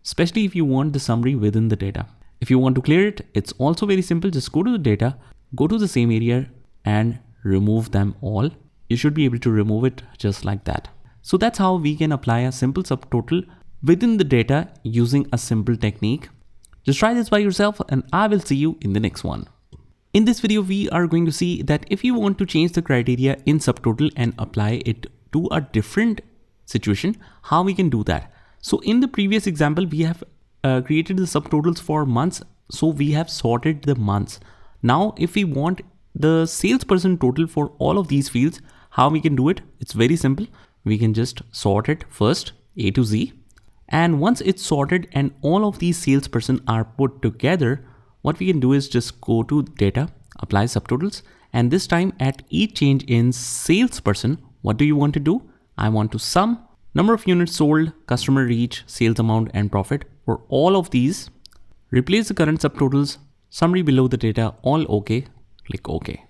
especially if you want the summary within the data. If you want to clear it, it's also very simple. Just go to the data, go to the same area and remove them all. You should be able to remove it just like that. So that's how we can apply a simple subtotal within the data using a simple technique. Just try this by yourself and I will see you in the next one. In this video, we are going to see that if you want to change the criteria in subtotal and apply it to a different situation, how we can do that. So in the previous example, we have created the subtotals for months. So we have sorted the months. Now, if we want the salesperson total for all of these fields, how we can do it? It's very simple. We can just sort it first, A to Z. And once it's sorted and all of these salesperson are put together, what we can do is just go to data, apply subtotals. And this time at each change in salesperson, what do you want to do? I want to sum number of units sold, customer reach, sales amount, and profit. For all of these, replace the current subtotals, summary below the data, all okay, click OK.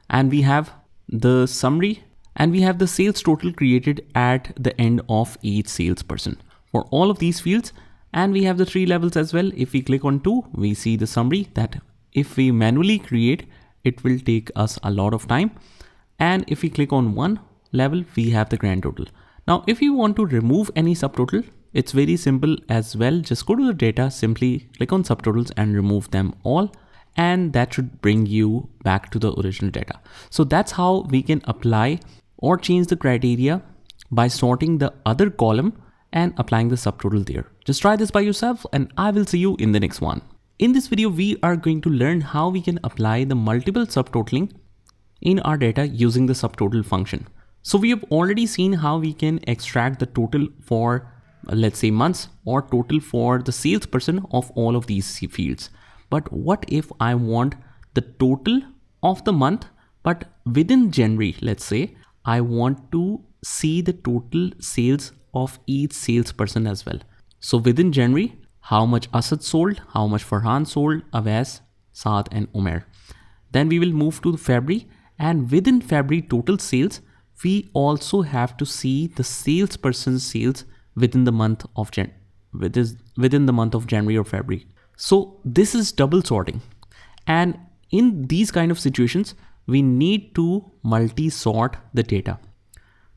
And we have the summary and we have the sales total created at the end of each salesperson for all of these fields. And we have the 3 levels as well. If we click on 2, we see the summary that if we manually create, it will take us a lot of time. And if we click on 1 level, we have the grand total. Now, if you want to remove any subtotal, it's very simple as well. Just go to the data, simply click on subtotals and remove them all. And that should bring you back to the original data. So that's how we can apply or change the criteria by sorting the other column and applying the subtotal there. Just try this by yourself and I will see you in the next one. In this video, we are going to learn how we can apply the multiple subtotaling in our data using the subtotal function. So we have already seen how we can extract the total for let's say months or total for the salesperson of all of these fields. But what if I want the total of the month, but within January, let's say I want to see the total sales of each salesperson as well. So within January, how much Asad sold, how much Farhan sold, Awais, Saad and Umair. Then we will move to February, and within February total sales, we also have to see the salesperson's sales within the month of within the month of January or February. So this is double sorting. And in these kind of situations, we need to multi-sort the data.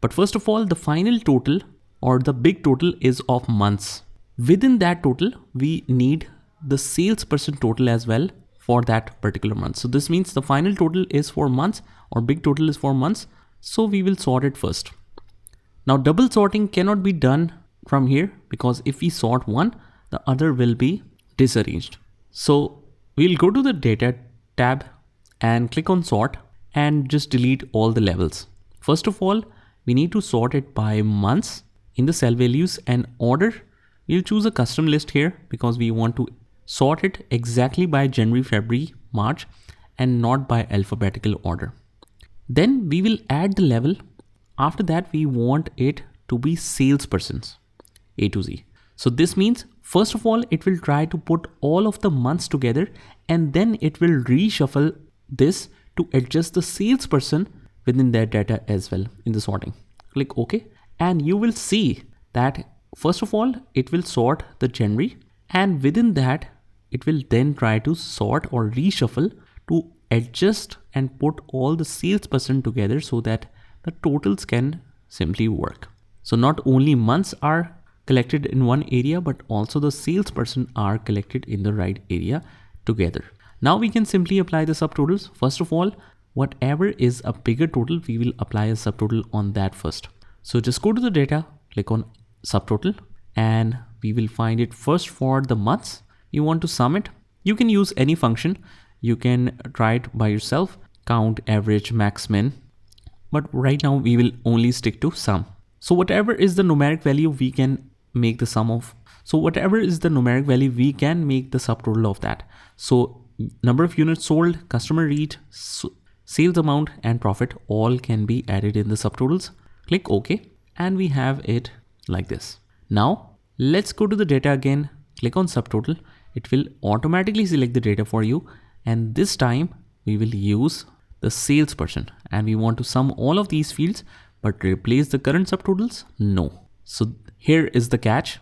But first of all, the final total or the big total is of months. Within that total, we need the salesperson total as well for that particular month. So this means the final total is for months or big total is for months. So we will sort it first. Now double sorting cannot be done from here because if we sort one, the other will be disarranged. So we'll go to the data tab and click on sort and just delete all the levels. First of all, we need to sort it by months in the cell values and order. We'll choose a custom list here because we want to sort it exactly by January, February, March and not by alphabetical order. Then we will add the level. After that, we want it to be salespersons, A to Z. So this means, first of all, it will try to put all of the months together and then it will reshuffle this to adjust the salesperson within their data as well in the sorting. Click OK. And you will see that, first of all, it will sort the January and within that, it will then try to sort or reshuffle to adjust and put all the salesperson together so that the totals can simply work. So not only months are collected in one area, but also the salesperson are collected in the right area together. Now we can simply apply the subtotals. First of all, whatever is a bigger total, we will apply a subtotal on that first. So just go to the data, click on subtotal, and we will find it first for the months. You want to sum it. You can use any function. You can try it by yourself, count, average, max, min. But right now we will only stick to sum. So whatever is the numeric value, we can make the sum of. So whatever is the numeric value, we can make the subtotal of that. So number of units sold, customer reach, sales amount and profit all can be added in the subtotals. Click OK and we have it like this. Now let's go to the data again, click on subtotal. It will automatically select the data for you. And this time we will use the salesperson, and we want to sum all of these fields but replace the current subtotals? No. So here is the catch,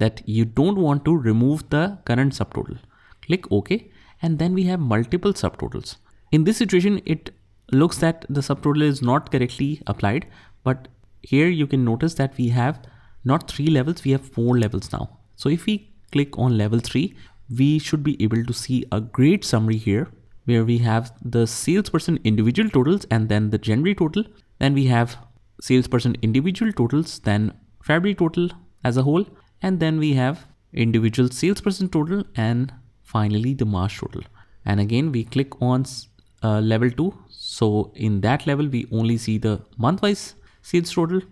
that you don't want to remove the current subtotal. Click OK, and then we have multiple subtotals. In this situation, it looks that the subtotal is not correctly applied, but here you can notice that we have not 3 levels, we have 4 levels now. So if we click on level 3, we should be able to see a great summary here, where we have the salesperson individual totals and then the January total. Then we have salesperson individual totals, then February total as a whole, and then we have individual salesperson total, and finally the March total. And again, we click on level 2. So in that level, we only see the month-wise sales total,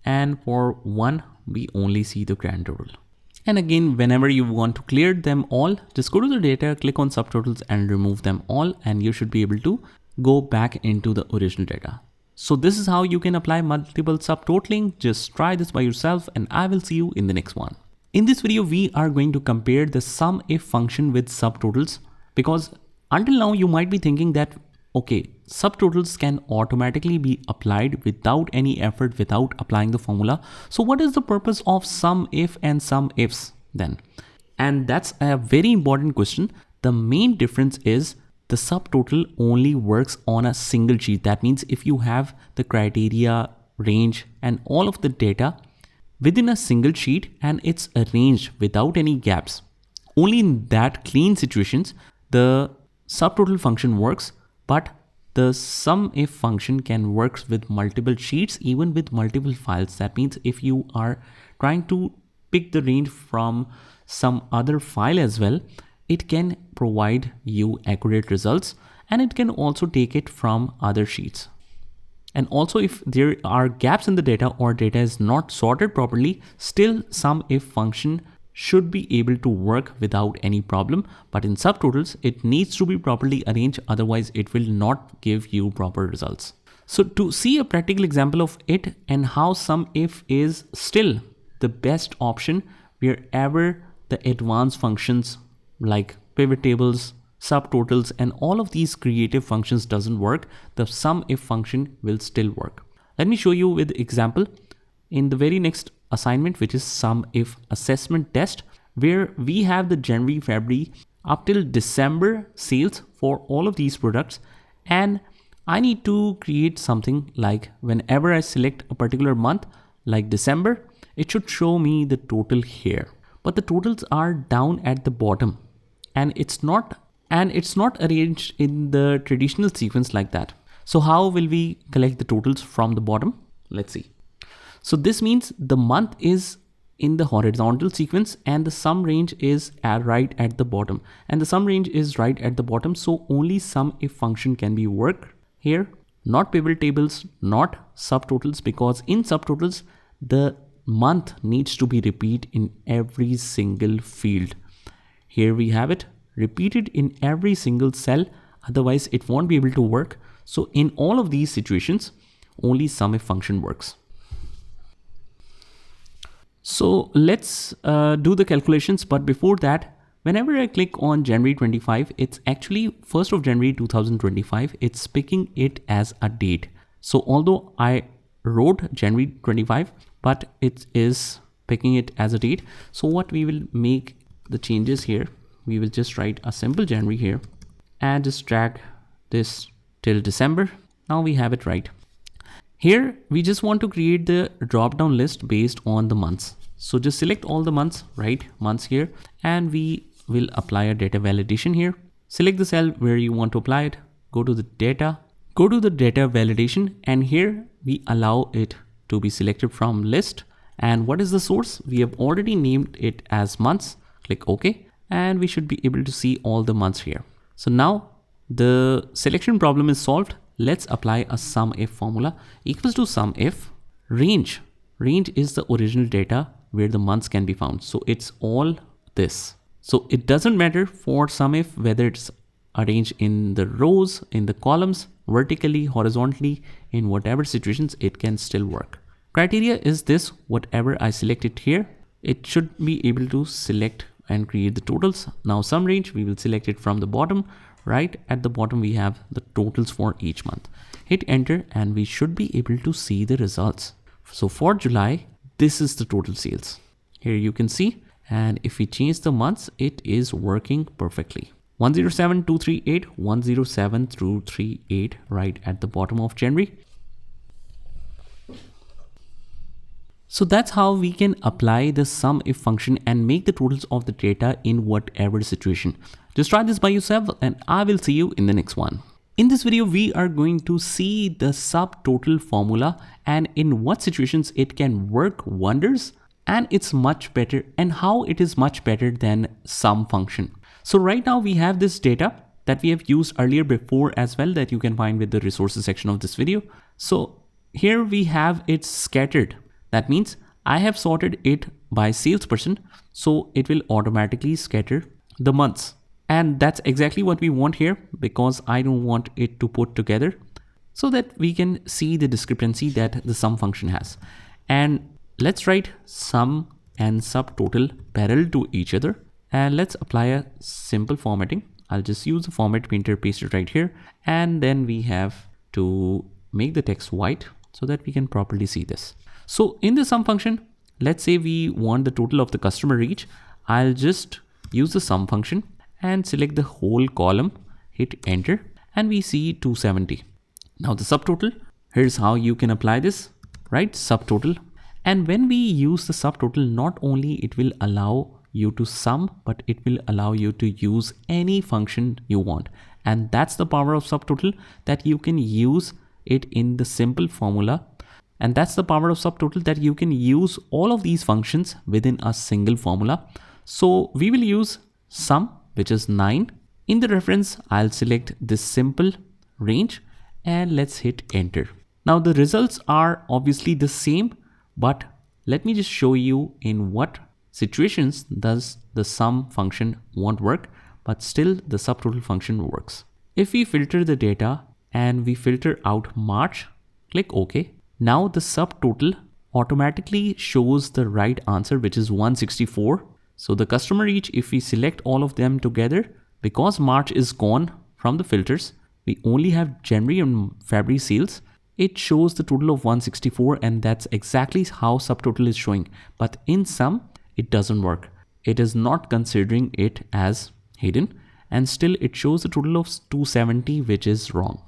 and for 1, we only see the grand total. And again, whenever you want to clear them all, just go to the data, click on subtotals and remove them all, and you should be able to go back into the original data. So this is how you can apply multiple subtotaling. Just try this by yourself, and I will see you in the next one. In this video, we are going to compare the SUMIFS function with subtotals, because until now you might be thinking that, okay, subtotals can automatically be applied without any effort, without applying the formula. So what is the purpose of SUMIFS and SUMIFS then? And that's a very important question. The main difference is the subtotal only works on a single sheet. That means if you have the criteria, range, and all of the data within a single sheet and it's arranged without any gaps, only in that clean situations, the subtotal function works. But the SUMIFS function can work with multiple sheets, even with multiple files. That means if you are trying to pick the range from some other file as well, it can provide you accurate results, and it can also take it from other sheets. And also, if there are gaps in the data or data is not sorted properly, still SUMIFS function should be able to work without any problem. But in subtotals, it needs to be properly arranged, otherwise it will not give you proper results. So to see a practical example of it and how SUMIFS is still the best option wherever the advanced functions like pivot tables, subtotals, and all of these creative functions doesn't work, the SUMIFS function will still work. Let me show you with example in the very next assignment, which is SUMIFS assessment test, where we have the January, February up till December sales for all of these products. And I need to create something like whenever I select a particular month like December, it should show me the total here. But the totals are down at the bottom, and it's not arranged in the traditional sequence like that. So how will we collect the totals from the bottom? Let's see. So this means the month is in the horizontal sequence and the sum range is right at the bottom, and the sum range is right at the bottom. So only SUMIFS function can be worked here, not pivot tables, not subtotals, because in subtotals, the month needs to be repeated in every single field. Here we have it repeated in every single cell, otherwise it won't be able to work. So in all of these situations, only SUMIFS function works. So let's do the calculations, but before that, whenever I click on January 25, it's actually 1st of January 2025, it's picking it as a date. So although I wrote January 25, but it is picking it as a date. So what we will make the changes here, we will just write a simple January here and just drag this till December. Now we have it right. Here, we just want to create the drop-down list based on the months. So just select all the months, right? Months here, and we will apply a data validation here. Select the cell where you want to apply it. Go to the data, go to the data validation, and here we allow it to be selected from list. And what is the source? We have already named it as months. Click OK, and we should be able to see all the months here. So now the selection problem is solved. Let's apply a SUMIFS formula equals to SUMIFS range. Range is the original data where the months can be found. So it's all this. So it doesn't matter for SUMIFS whether it's arranged in the rows, in the columns, vertically, horizontally, in whatever situations, it can still work. Criteria is this: whatever I select it here, it should be able to select and create the totals. Now sum range, we will select it from the bottom. right at the bottom we have the totals for each month. Hit enter and we should be able to see the results. So for July, this is the total sales. Here you can see, and if we change the months, it is working perfectly. 107,238, 107,238 right at the bottom of January. So that's how we can apply the SUMIF function and make the totals of the data in whatever situation. Just try this by yourself and I will see you in the next one. In this video, we are going to see the subtotal formula and in what situations it can work wonders, and it's much better, and how it is much better than sum function. So right now we have this data that we have used earlier before as well, that you can find with the resources section of this video. So here we have it scattered. That means I have sorted it by salesperson, so it will automatically scatter the months. And that's exactly what we want here, because I don't want it to put together, so that we can see the discrepancy that the sum function has. And let's write sum and subtotal parallel to each other. And let's apply a simple formatting. I'll just use the format painter, paste it right here. And then we have to make the text white so that we can properly see this. So in the sum function, let's say we want the total of the customer reach. I'll just use the sum function and select the whole column, hit enter, and we see 270. Now the subtotal, here's how you can apply this, right? Subtotal. And when we use the subtotal, not only it will allow you to sum, but it will allow you to use any function you want. And that's the power of subtotal, that you can use it in the simple formula. And that's the power of subtotal, that you can use all of these functions within a single formula. So we will use sum, which is 9. In the reference, I'll select this simple range and let's hit enter. Now the results are obviously the same, but let me just show you in what situations does the sum function won't work, but still the subtotal function works. If we filter the data and we filter out March, click OK. Now the subtotal automatically shows the right answer, which is 164. So the customer reach, if we select all of them together, because March is gone from the filters, we only have January and February sales. It shows the total of 164, and that's exactly how subtotal is showing. But in sum, it doesn't work. It is not considering it as hidden, and still it shows the total of 270, which is wrong.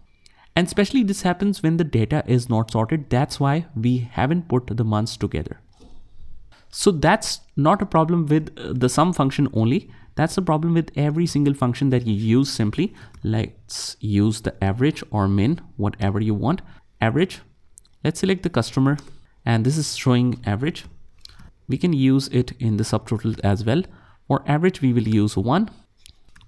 And especially this happens when the data is not sorted. That's why we haven't put the months together. So that's not a problem with the sum function only. That's the problem with every single function that you use simply. Let's use the average or min, whatever you want. Average, let's select the customer, and this is showing average. We can use it in the subtotal as well. For average, we will use 1,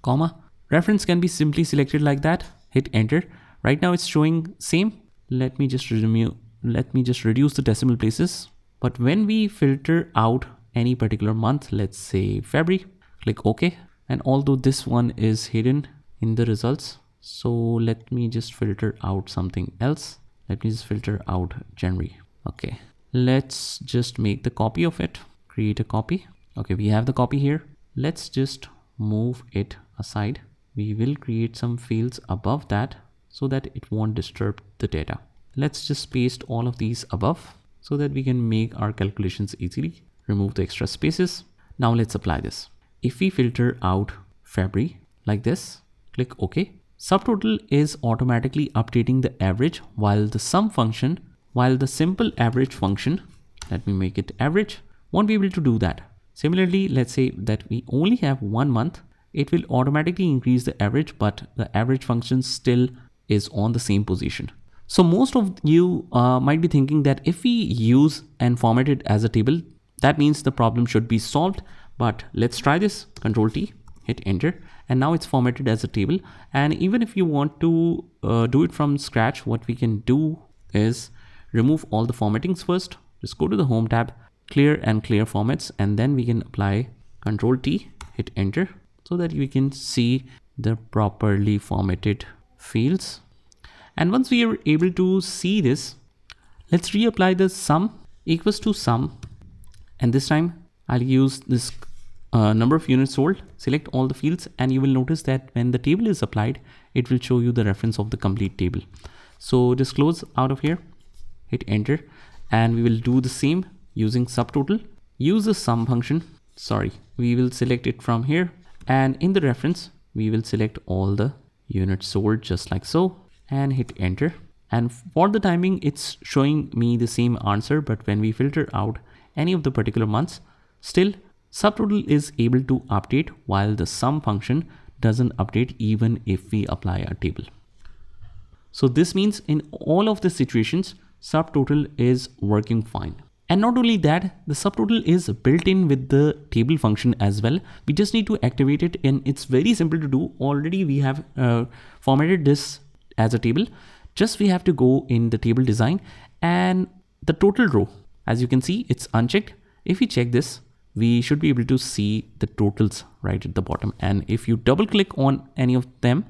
comma. Reference can be simply selected like that. Hit enter. Right now it's showing same. Let me just reduce the decimal places. But when we filter out any particular month, let's say February, click OK. And although this one is hidden in the results, so let me just filter out something else. Let me just filter out January. Okay, let's just make the copy of it, create a copy. Okay, we have the copy here. Let's just move it aside. We will create some fields above that so that it won't disturb the data. Let's just paste all of these above so that we can make our calculations easily. Remove the extra spaces. Now let's apply this. If we filter out February like this, click OK. Subtotal is automatically updating the average, while the sum function, while the simple average function, let me make it average, won't be able to do that. Similarly, let's say that we only have 1 month, it will automatically increase the average, but the average function still is on the same position. So most of you might be thinking that if we use and format it as a table, that means the problem should be solved. But let's try this. Control T, hit enter, and now it's formatted as a table. And even if you want to do it from scratch, what we can do is remove all the formattings first. Just go to the home tab, clear and clear formats, and then we can apply Control T, hit enter, so that we can see the properly formatted fields. And once we are able to see this, let's reapply the sum equals to sum, and this time I'll use this number of units sold, select all the fields, and you will notice that when the table is applied, it will show you the reference of the complete table. So just close out of here, hit enter, and we will do the same using subtotal. Use the sum function. We will select it from here, and in the reference, we will select all the units sold just like so, and hit enter. And for the timing, it's showing me the same answer, but when we filter out any of the particular months, still subtotal is able to update while the sum function doesn't update even if we apply a table. So this means in all of the situations, subtotal is working fine. And not only that, the subtotal is built in with the table function as well. We just need to activate it, and it's very simple to do. Already we have formatted this as a table. Just we have to go in the table design, and the total row, as you can see, it's unchecked. If we check this, we should be able to see the totals right at the bottom. And if you double click on any of them,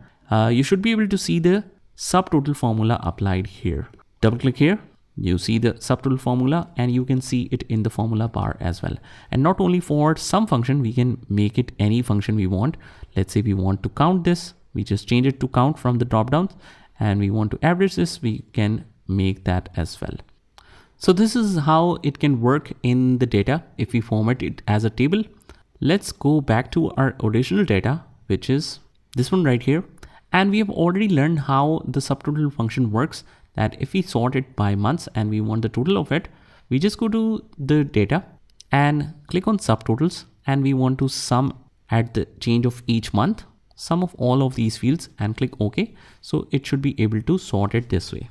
you should be able to see the subtotal formula applied here. Double click here, you see the subtotal formula, and you can see it in the formula bar as well. And not only for sum function, we can make it any function we want. Let's say we want to count this, we just change it to count from the drop down, and we want to average this, we can make that as well. So this is how it can work in the data if we format it as a table. Let's go back to our original data, which is this one right here. And we have already learned how the subtotal function works, that if we sort it by months and we want the total of it, we just go to the data and click on subtotals, and we want to sum at the change of each month, sum of all of these fields, and click OK. So it should be able to sort it this way.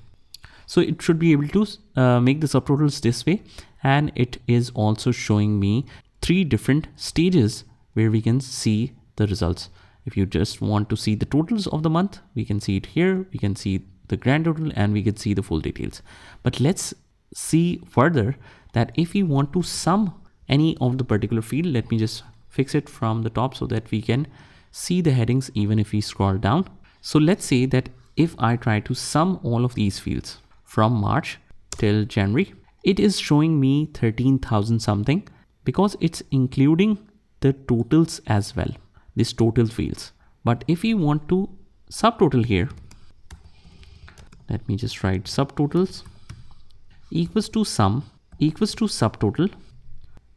So it should be able to make the subtotals this way, and it is also showing me 3 different stages where we can see the results. If you just want to see the totals of the month, we can see it here, we can see the grand total, and we can see the full details. But let's see further that if we want to sum any of the particular field, let me just fix it from the top so that we can see the headings even if we scroll down. So let's say that if I try to sum all of these fields from March till January, it is showing me 13,000 something because it's including the totals as well, these total fields. But if we want to subtotal here, let me just write subtotals equals to sum equals to subtotal,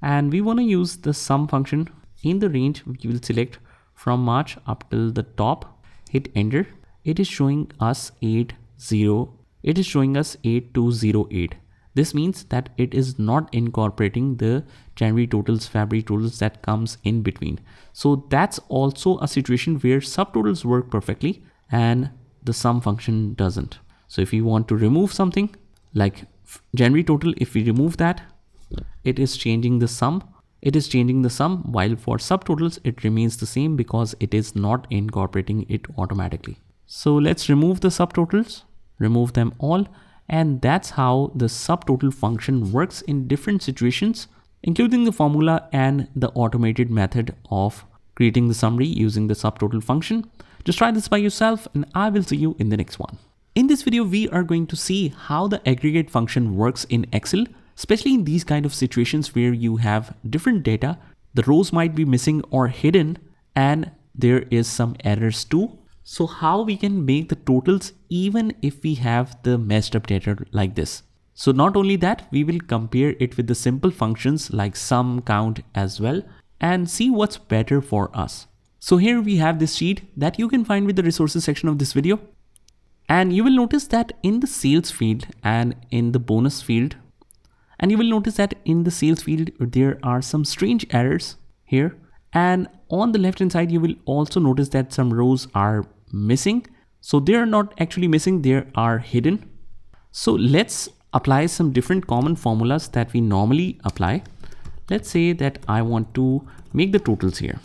and we want to use the sum function in the range. We will select from March up till the top, hit enter. It is showing us 8208. This means that it is not incorporating the January totals, February totals that comes in between. So that's also a situation where subtotals work perfectly and the sum function doesn't. So if you want to remove something like January total, if we remove that, it is changing the sum. While for subtotals, it remains the same because it is not incorporating it automatically. So let's remove the subtotals, remove them all. And that's how the subtotal function works in different situations, including the formula and the automated method of creating the summary using the subtotal function. Just try this by yourself, and I will see you in the next one. In this video, we are going to see how the aggregate function works in Excel, especially in these kind of situations where you have different data, the rows might be missing or hidden, and there is some errors too. So how we can make the totals even if we have the messed up data like this. So not only that, we will compare it with the simple functions like sum, count as well, and see what's better for us. So here we have this sheet that you can find with the resources section of this video. And you will notice that in the sales field and in the bonus field, there are some strange errors here. And on the left hand side, you will also notice that some rows are missing. So they are not actually missing, they are hidden. So let's apply some different common formulas that we normally apply. Let's say that I want to make the totals here.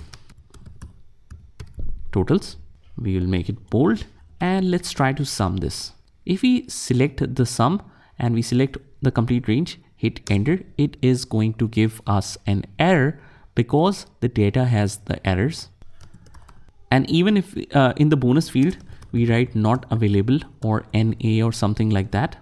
Totals, we will make it bold, and let's try to sum this. If we select the sum and we select the complete range, hit enter, it is going to give us an error because the data has the errors. And even if in the bonus field, we write not available or NA or something like that.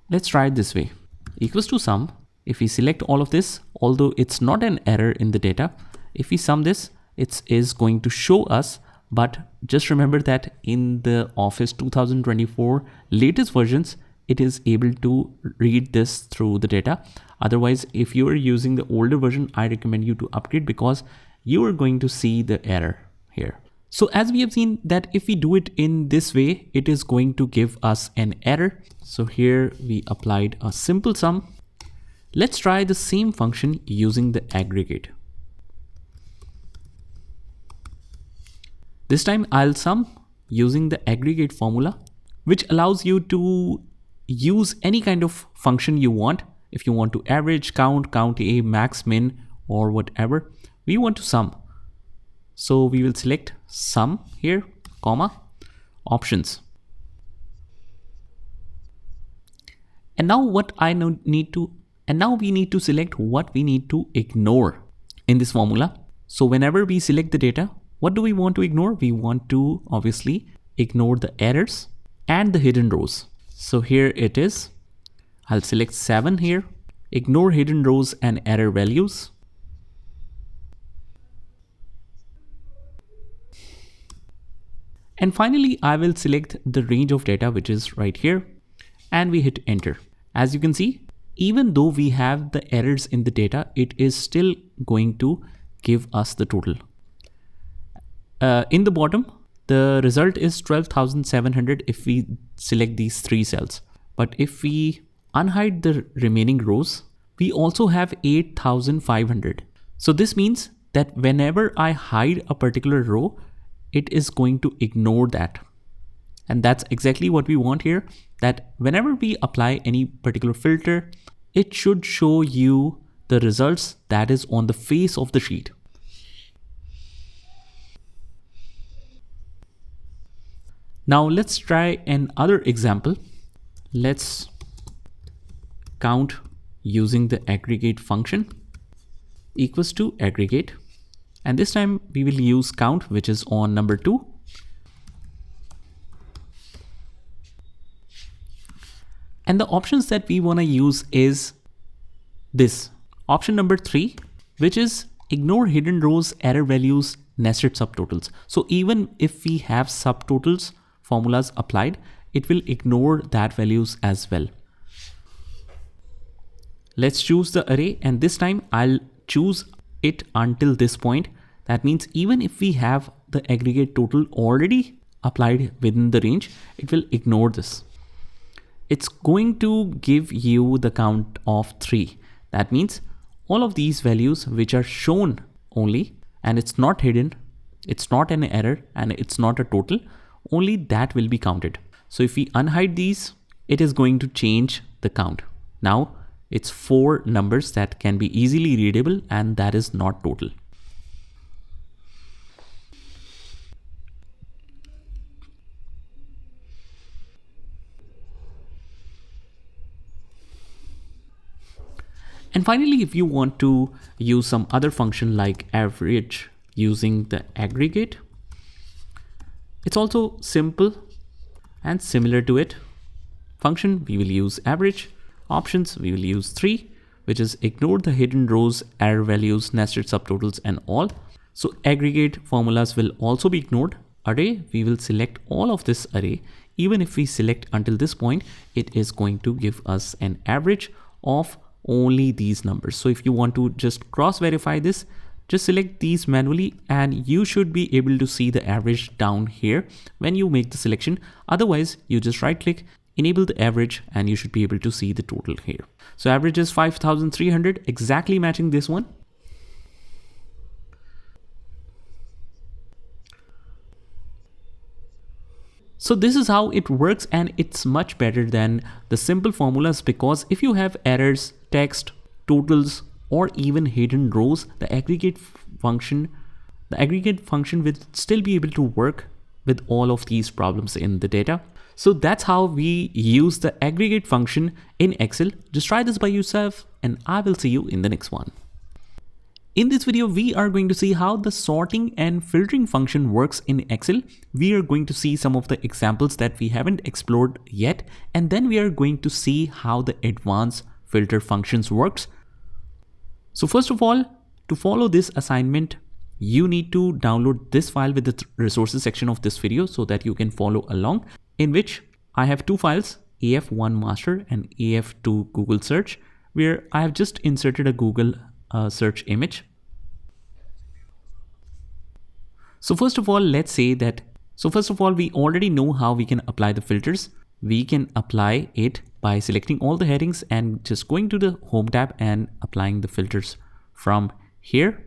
Let's try it this way. Equals to sum If we select all of this, although it's not an error in the data, if we sum this, it is going to show us. But just remember that in the Office 2024 latest versions, it is able to read this through the data. Otherwise, if you are using the older version, I recommend you to upgrade because you are going to see the error here. So as we have seen that if we do it in this way, it is going to give us an error. So here we applied a simple sum. Let's try the same function using the aggregate. This time I'll sum using the aggregate formula, which allows you to use any kind of function you want. If you want to average, count, count A, max, min, or whatever, we want to sum. So we will select sum here, comma, options. And now we need to select what we need to ignore in this formula. So whenever we select the data, what do we want to ignore? We want to obviously ignore the errors and the hidden rows. So here it is. I'll select 7 here, ignore hidden rows and error values. And finally, I will select the range of data, which is right here, and we hit enter. As you can see, even though we have the errors in the data, it is still going to give us the total. In the bottom, the result is 12,700 if we select these 3 cells. But if we unhide the remaining rows, we also have 8,500. So this means that whenever I hide a particular row, it is going to ignore that. And that's exactly what we want here, that whenever we apply any particular filter, it should show you the results that is on the face of the sheet. Now let's try another example. Let's count using the aggregate function equals to aggregate. And this time we will use count, which is on number 2. And the options that we want to use is this option number 3, which is ignore hidden rows, error values, nested subtotals. So even if we have subtotals formulas applied, it will ignore that values as well. Let's choose the array, and this time I'll choose it until this point. That means even if we have the aggregate total already applied within the range, it will ignore this. It's going to give you the count of 3. That means all of these values which are shown only, and it's not hidden, it's not an error, and it's not a total, only that will be counted. So if we unhide these, it is going to change the count. Now it's 4 numbers that can be easily readable, and that is not total. And finally, if you want to use some other function like average using the aggregate, it's also simple and similar to it. Function, we will use average. Options, we will use 3, which is ignore the hidden rows, error values, nested subtotals, and all. So aggregate formulas will also be ignored. Array, we will select all of this array. Even if we select until this point, it is going to give us an average of only these numbers. So if you want to just cross verify this, just select these manually and you should be able to see the average down here when you make the selection. Otherwise, you just right click, enable the average, and you should be able to see the total here. So average is 5,300, exactly matching this one. So this is how it works, and it's much better than the simple formulas, because if you have errors, text, totals, or even hidden rows, the aggregate function will still be able to work with all of these problems in the data. So that's how we use the aggregate function in Excel. Just try this by yourself, and I will see you in the next one. In this video, we are going to see how the sorting and filtering function works in Excel. We are going to see some of the examples that we haven't explored yet, and then we are going to see how the advanced filter functions works So first of all, to follow this assignment, you need to download this file with the resources section of this video so that you can follow along, in which I have two files, AF1 master and AF2 Google search, where I have just inserted a Google search image. So first of all, we already know how we can apply the filters. We can apply it by selecting all the headings and just going to the home tab and applying the filters from here.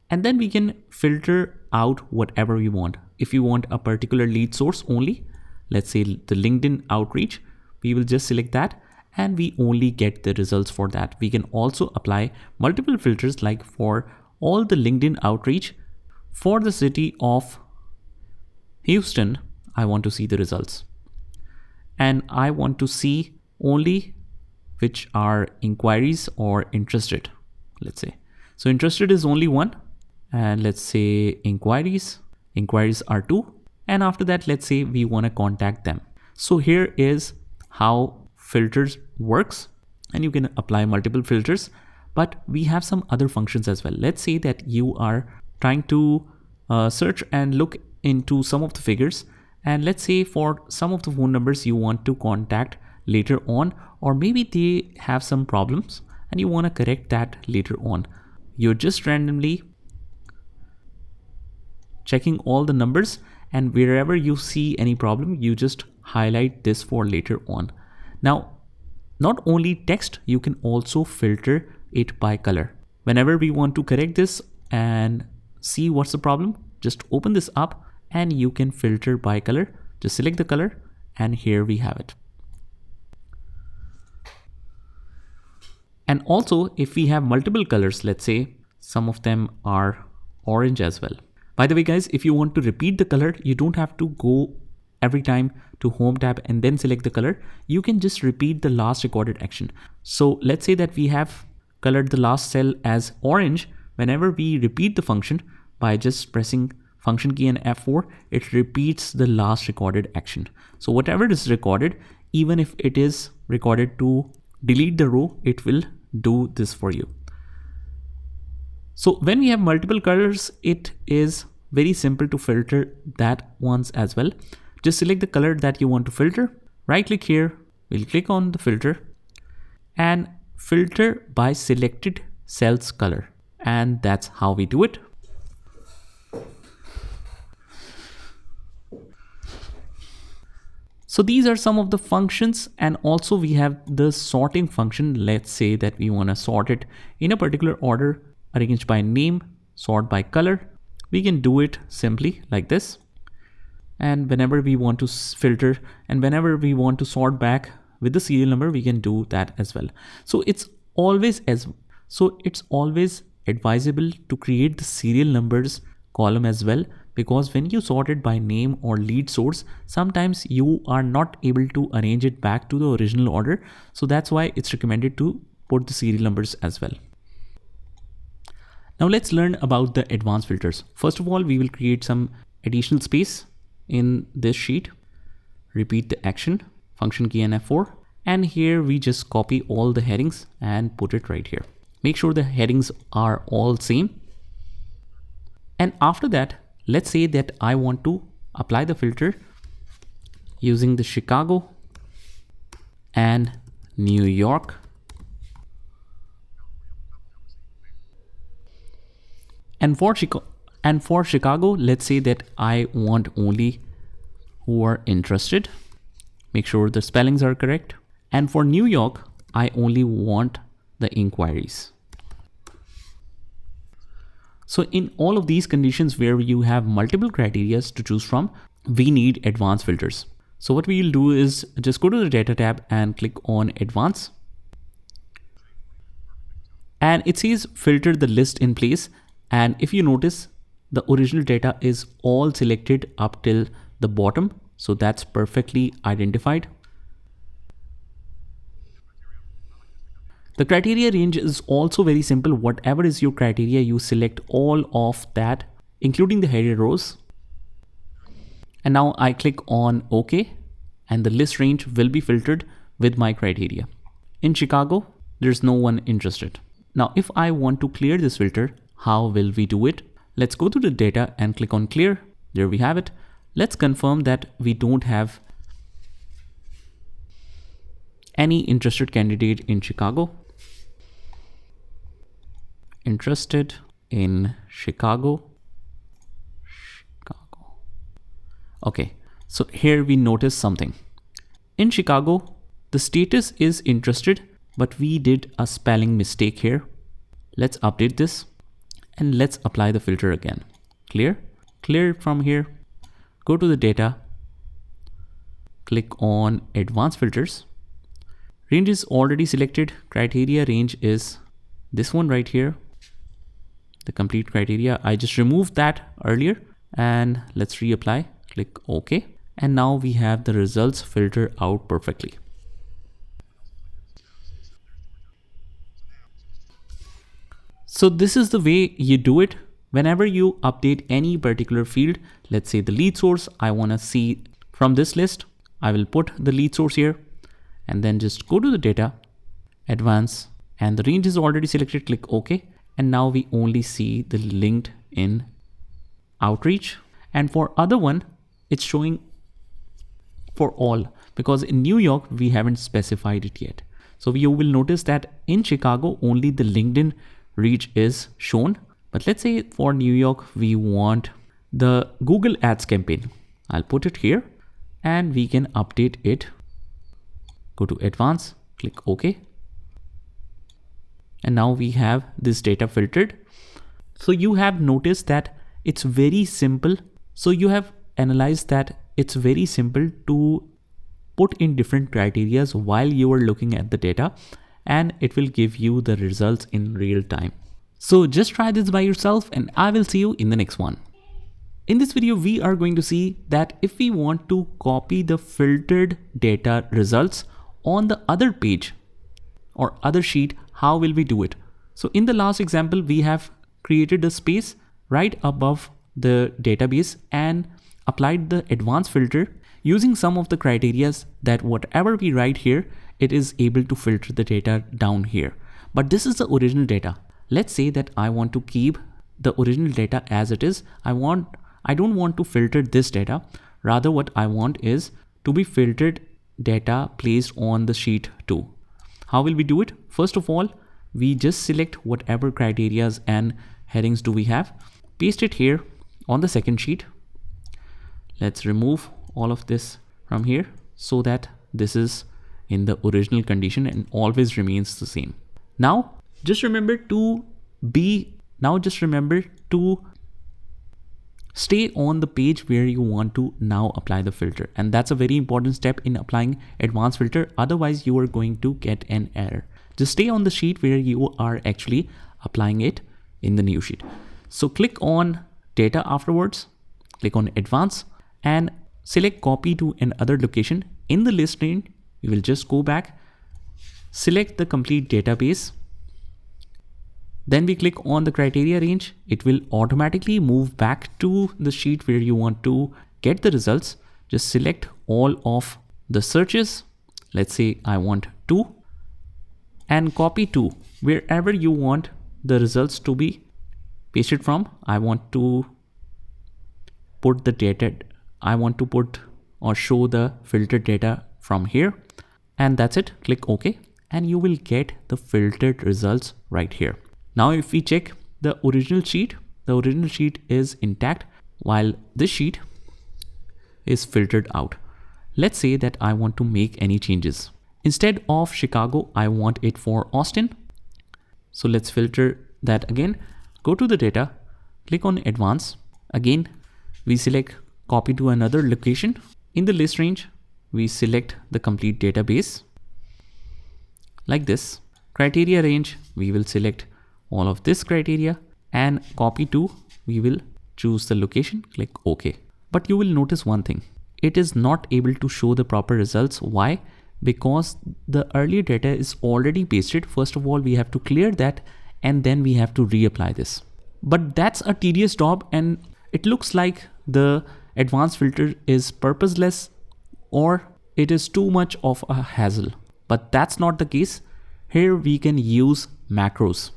And then we can filter out whatever we want. If you want a particular lead source only, let's say the LinkedIn outreach, we will just select that and we only get the results for that. We can also apply multiple filters, like for all the LinkedIn outreach for the city of Houston, I want to see the results. And I want to see only which are inquiries or interested, let's say. So interested is only one, and let's say inquiries are two. And after that, let's say we want to contact them. So here is how filters works, and you can apply multiple filters, but we have some other functions as well. Let's say that you are trying to search and look into some of the figures, and let's say for some of the phone numbers you want to contact later on, or maybe they have some problems and you want to correct that later on. You're just randomly checking all the numbers, and wherever you see any problem, you just highlight this for later on. Now, not only text, you can also filter it by color. Whenever we want to correct this and see what's the problem, just open this up and you can filter by color. Just select the color and here we have it. And also, if we have multiple colors, let's say some of them are orange as well. By the way, guys, if you want to repeat the color, you don't have to go every time to home tab and then select the color. You can just repeat the last recorded action. So let's say that we have colored the last cell as orange. Whenever we repeat the function by just pressing function key and F4, it repeats the last recorded action. So whatever is recorded, even if it is recorded to delete the row, it will do this for you. So when we have multiple colors, it is very simple to filter that ones as well. Just select the color that you want to filter, right click here, we'll click on the filter and filter by selected cell's color. And that's how we do it. So these are some of the functions, and also we have the sorting function. Let's say that we want to sort it in a particular order, arranged by name, sort by color. We can do it simply like this. And whenever we want to filter and whenever we want to sort back with the serial number, we can do that as well. So it's always advisable to create the serial numbers column as well, because when you sort it by name or lead source, sometimes you are not able to arrange it back to the original order. So that's why it's recommended to put the serial numbers as well. Now let's learn about the advanced filters. First of all, we will create some additional space in this sheet. Repeat the action, function key and F4. And here we just copy all the headings and put it right here. Make sure the headings are all same. And after that, let's say that I want to apply the filter using the Chicago and New York. And for Chicago, let's say that I want only who are interested. Make sure the spellings are correct. And for New York, I only want the inquiries. So in all of these conditions where you have multiple criteria to choose from, we need advanced filters. So what we'll do is just go to the data tab and click on advanced. And it says filter the list in place. And if you notice, the original data is all selected up till the bottom. So that's perfectly identified. The criteria range is also very simple. Whatever is your criteria, you select all of that, including the headed rows. And now I click on OK, and the list range will be filtered with my criteria. In Chicago, there's no one interested. Now, if I want to clear this filter, how will we do it? Let's go to the data and click on clear. There we have it. Let's confirm that we don't have any interested candidate in Chicago. Interested in Chicago. Okay, so here we notice something. In Chicago, the status is interested, but we did a spelling mistake here. Let's update this and let's apply the filter again. Clear it from here. Go to the data, click on advanced filters. Range is already selected. Criteria range is this one right here. The complete criteria. I just removed that earlier, and let's reapply. Click OK. And now we have the results filter out perfectly. So this is the way you do it. Whenever you update any particular field, let's say the lead source, I want to see from this list, I will put the lead source here and then just go to the data, advance, and the range is already selected. Click OK. And now we only see the linked in outreach. And for other one, it's showing for all, because in New York, we haven't specified it yet. So you will notice that in Chicago, only the LinkedIn reach is shown. But let's say for New York, we want the Google Ads campaign. I'll put it here and we can update it. Go to advanced, click OK. And now we have this data filtered. So you have noticed that it's very simple. So you have analyzed that it's very simple to put in different criteria while you are looking at the data, and it will give you the results in real time. So just try this by yourself and I will see you in the next one. In this video, we are going to see that if we want to copy the filtered data results on the other page or other sheet, how will we do it? So in the last example, we have created a space right above the database and applied the advanced filter using some of the criteria that whatever we write here, it is able to filter the data down here. But this is the original data. Let's say that I want to keep the original data as it is. I don't want to filter this data. Rather, what I want is to be filtered data placed on the sheet 2. How will we do it? First of all, we just select whatever criterias and headings do we have, paste it here on the second sheet. Let's remove all of this from here so that this is in the original condition and always remains the same. Now just remember to stay on the page where you want to now apply the filter, and that's a very important step in applying advanced filter. Otherwise you are going to get an error. Just stay on the sheet where you are actually applying it in the new sheet. So click on data afterwards, click on advanced and select copy to another location. In the list range, we will just go back, select the complete database. Then we click on the criteria range. It will automatically move back to the sheet where you want to get the results. Just select all of the searches. Let's say I want 2 and copy 2 wherever you want the results to be pasted from. I want to put the data. I want to put or show the filtered data from here, and that's it. Click OK and you will get the filtered results right here. Now if we check the original sheet is intact while this sheet is filtered out. Let's say that I want to make any changes. Instead of Chicago, I want it for Austin. So let's filter that again. Go to the data, click on advanced. Again, we select copy to another location. In the list range, we select the complete database like this. Criteria range, we will select all of this criteria, and copy to, we will choose the location, click OK. But you will notice one thing, it is not able to show the proper results. Why? Because the earlier data is already pasted. First of all, we have to clear that and then we have to reapply this. But that's a tedious job and it looks like the advanced filter is purposeless or it is too much of a hassle. But that's not the case. Here we can use macros.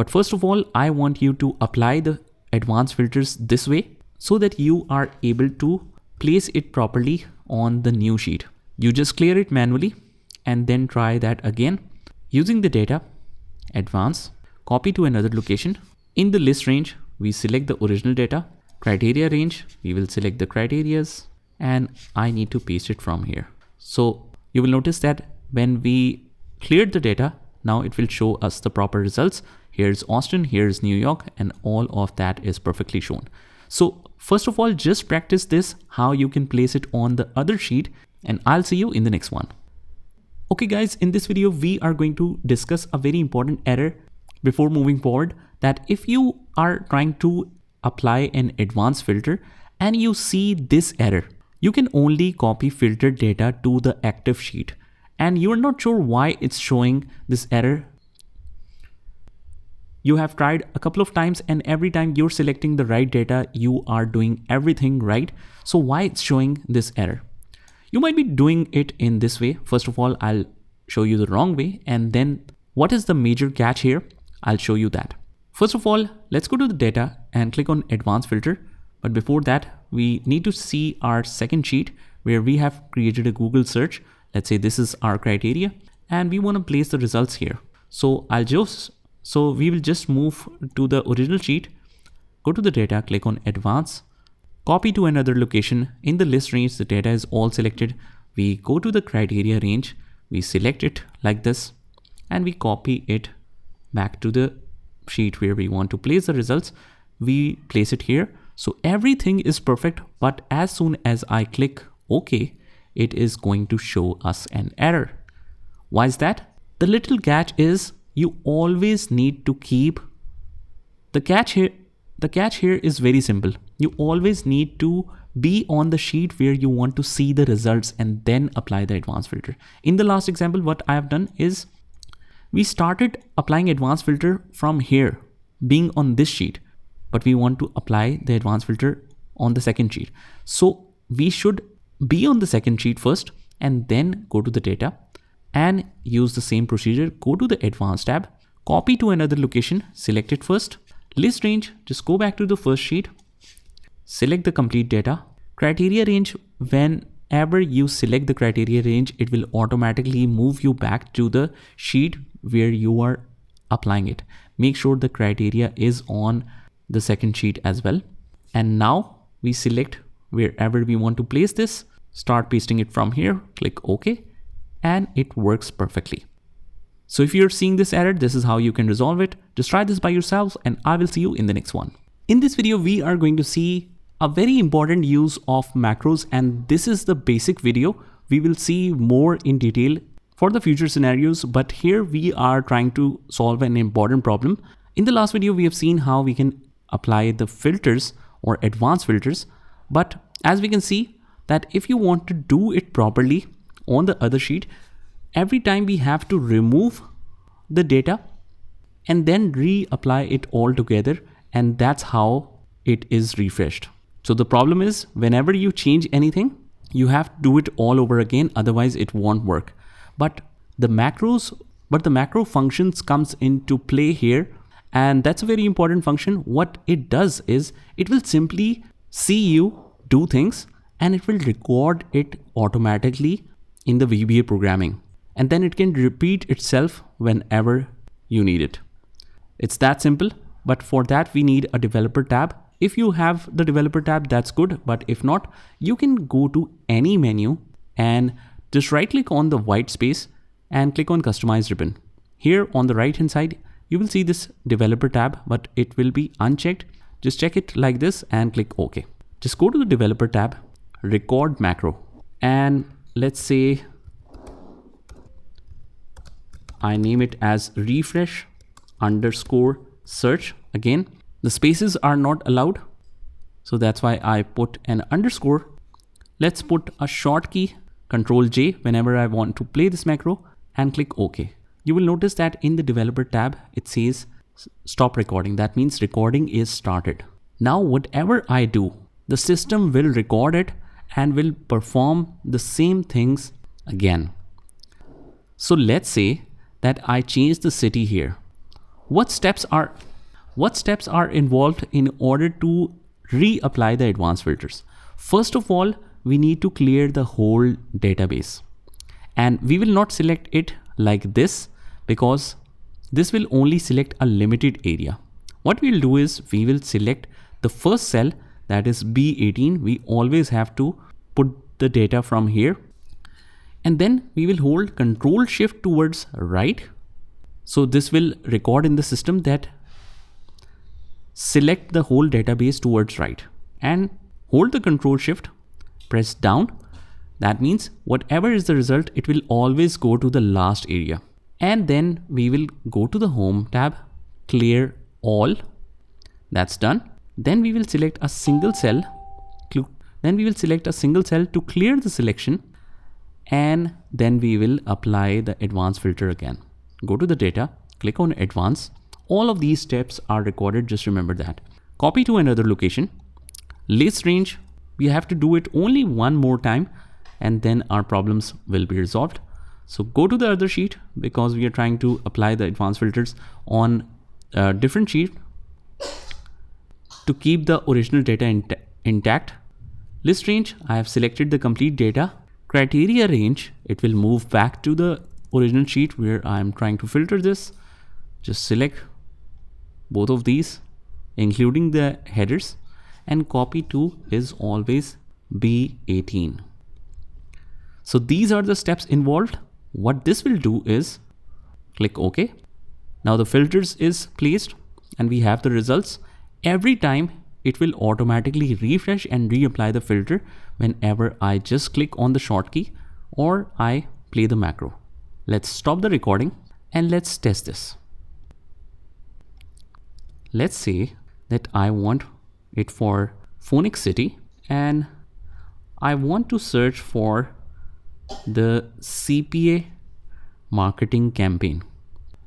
But first of all, I want you to apply the advanced filters this way so that you are able to place it properly on the new sheet. You just clear it manually and then try that again. Using the data, advance, copy to another location. In the list range, we select the original data. Criteria range, we will select the criterias, and I need to paste it from here. So you will notice that when we cleared the data, now it will show us the proper results. Here's Austin, here's New York, and all of that is perfectly shown. So first of all, just practice this, how you can place it on the other sheet, and I'll see you in the next one. Okay guys, in this video, we are going to discuss a very important error before moving forward, that if you are trying to apply an advanced filter and you see this error, you can only copy filtered data to the active sheet and you're not sure why it's showing this error. You have tried a couple of times and every time you're selecting the right data, you are doing everything right. So why it's showing this error? You might be doing it in this way. First of all, I'll show you the wrong way, and then what is the major catch here? I'll show you that. First of all, let's go to the data and click on advanced filter. But before that, we need to see our second sheet where we have created a Google search. Let's say this is our criteria and we want to place the results here. So we will just move to the original sheet, go to the data, click on advanced, copy to another location. In the list range, the data is all selected. We go to the criteria range, we select it like this, and we copy it back to the sheet where we want to place the results. We place it here. So everything is perfect, but as soon as I click OK, it is going to show us an error. Why is that? The little catch is you always need to keep the catch here. The catch here is very simple. You always need to be on the sheet where you want to see the results and then apply the advanced filter. In the last example, what I have done is we started applying advanced filter from here, being on this sheet, but we want to apply the advanced filter on the second sheet. So we should be on the second sheet first and then go to the data and use the same procedure. Go to the advanced tab, copy to another location, select it first. List range, just go back to the first sheet, select the complete data. Criteria range, whenever you select the criteria range, it will automatically move you back to the sheet where you are applying it. Make sure the criteria is on the second sheet as well. And now we select wherever we want to place this, start pasting it from here, click OK, and it works perfectly. So if you're seeing this error, this is how you can resolve it. Just try this by yourself and I will see you in the next one. In this video, we are going to see a very important use of macros, and this is the basic video. We will see more in detail for the future scenarios, but here we are trying to solve an important problem. In the last video, we have seen how we can apply the filters or advanced filters, but as we can see that if you want to do it properly on the other sheet, every time we have to remove the data and then reapply it all together, and that's how it is refreshed. So the problem is whenever you change anything, you have to do it all over again, otherwise it won't work. But the macro functions comes into play here, and that's a very important function. What it does is it will simply see you do things and it will record it automatically in the VBA programming, and then it can repeat itself whenever you need it. It's that simple, but for that we need a developer tab. If you have the developer tab, that's good, but if not, you can go to any menu and just right click on the white space and click on customize ribbon. Here on the right hand side, you will see this developer tab, but it will be unchecked. Just check it like this and click OK. Just go to the developer tab, record macro, and let's say I name it as refresh _ search. Again, the spaces are not allowed, so that's why I put an underscore. Let's put a short key, Control J, whenever I want to play this macro, and click OK. You will notice that in the developer tab, it says stop recording. That means recording is started. Now, whatever I do, the system will record it and will perform the same things again. So let's say that I change the city here. what steps are involved in order to reapply the advanced filters? First of all, we need to clear the whole database, and we will not select it like this because this will only select a limited area. What we'll do is we will select the first cell, that is B18. We always have to put the data from here, and then we will hold Control Shift towards right. So this will record in the system that select the whole database towards right, and hold the Control Shift, press down. That means whatever is the result, it will always go to the last area. And then we will go to the Home tab, clear all. That's done. Then we will select a single cell. Then we will select a single cell to clear the selection, and then we will apply the advanced filter again. Go to the data, click on advanced. All of these steps are recorded, just remember that. Copy to another location. List range, we have to do it only one more time, and then our problems will be resolved. So go to the other sheet, because we are trying to apply the advanced filters on a different sheet to keep the original data intact. List range, I have selected the complete data. Criteria range, it will move back to the original sheet where I am trying to filter this. Just select both of these, including the headers, and copy to is always B18. So these are the steps involved. What this will do is click OK. Now the filters is placed and we have the results. Every time it will automatically refresh and reapply the filter whenever I just click on the short key or I play the macro. Let's stop the recording and let's test this. Let's say that I want it for Phoenix City and I want to search for the CPA marketing campaign.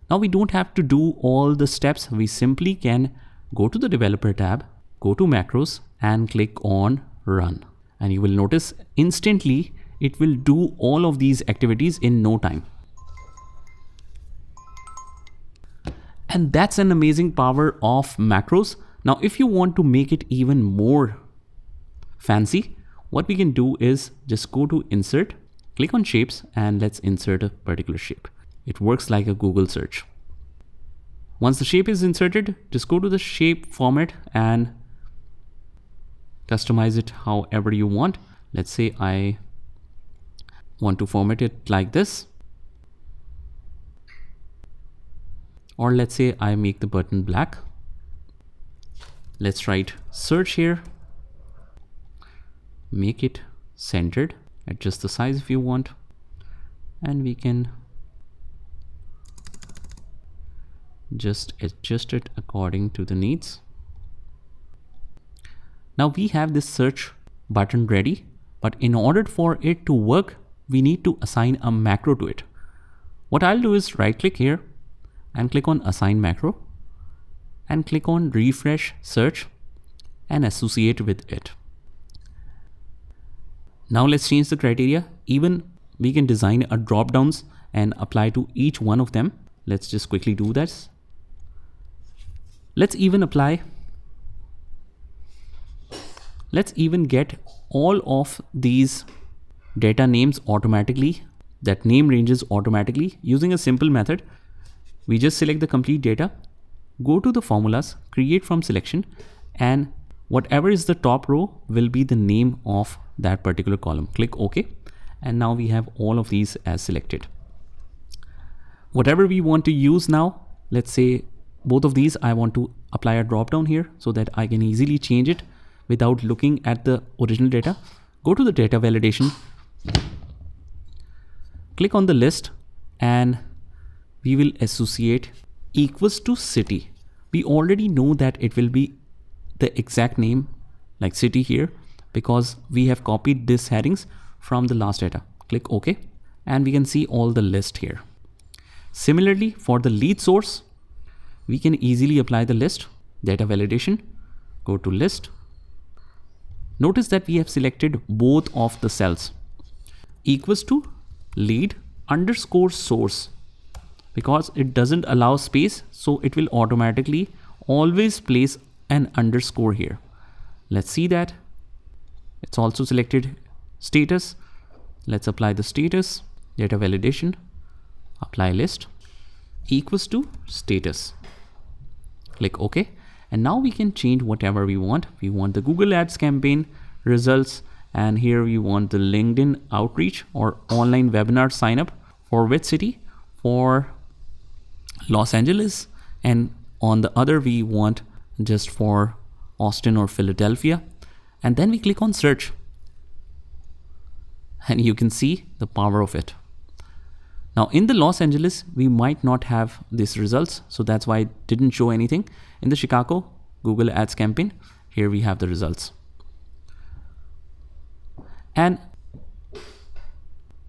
Now we don't have to do all the steps. We simply can go to the developer tab, go to macros and click on run. And you will notice instantly it will do all of these activities in no time. And that's an amazing power of macros. Now, if you want to make it even more fancy, what we can do is just go to insert, click on shapes, and let's insert a particular shape. It works like a Google search. Once the shape is inserted, just go to the shape format and customize it however you want. Let's say I want to format it like this. Or let's say I make the button black. Let's write search here. Make it centered. Adjust the size if you want. And we can just adjust it according to the needs. Now we have this search button ready, but in order for it to work, we need to assign a macro to it. What I'll do is right click here and click on assign macro and click on refresh search and associate with it. Now let's change the criteria. Even we can design a drop downs and apply to each one of them. Let's just quickly do this. Let's even get all of these data names automatically, that name ranges automatically using a simple method. We just select the complete data, go to the formulas, create from selection, and whatever is the top row will be the name of that particular column. Click OK. And now we have all of these as selected. Whatever we want to use now, let's say both of these, I want to apply a drop down here so that I can easily change it without looking at the original data. Go to the data validation, click on the list, and we will associate equals to city. We already know that it will be the exact name like city here because we have copied these headings from the last data. Click OK, and we can see all the list here. Similarly, for the lead source, we can easily apply the list, data validation, go to list. Notice that we have selected both of the cells, equals to lead underscore source. because it doesn't allow space, so it will automatically always place an underscore here. Let's see that. It's also selected status. Let's apply the status, data validation, apply list equals to status. Click OK. And now we can change whatever we want. We want the Google Ads campaign results, and here we want the LinkedIn outreach or online webinar sign up for which city? For Los Angeles. And on the other we want just for Austin or Philadelphia. And then we click on search, and you can see the power of it. Now in the Los Angeles, we might not have these results, so that's why it didn't show anything. In the Chicago Google Ads campaign, here we have the results. And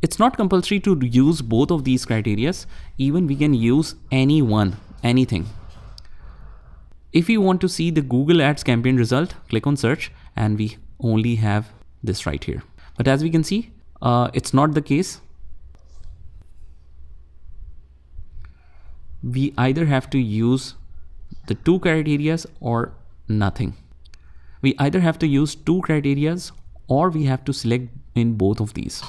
it's not compulsory to use both of these criteria. Even we can use any one, anything. If you want to see the Google Ads campaign result, click on search, and we only have this right here. But as we can see, it's not the case. We either have to use the two criteria or nothing. We either have to use two criteria or we have to select in both of these.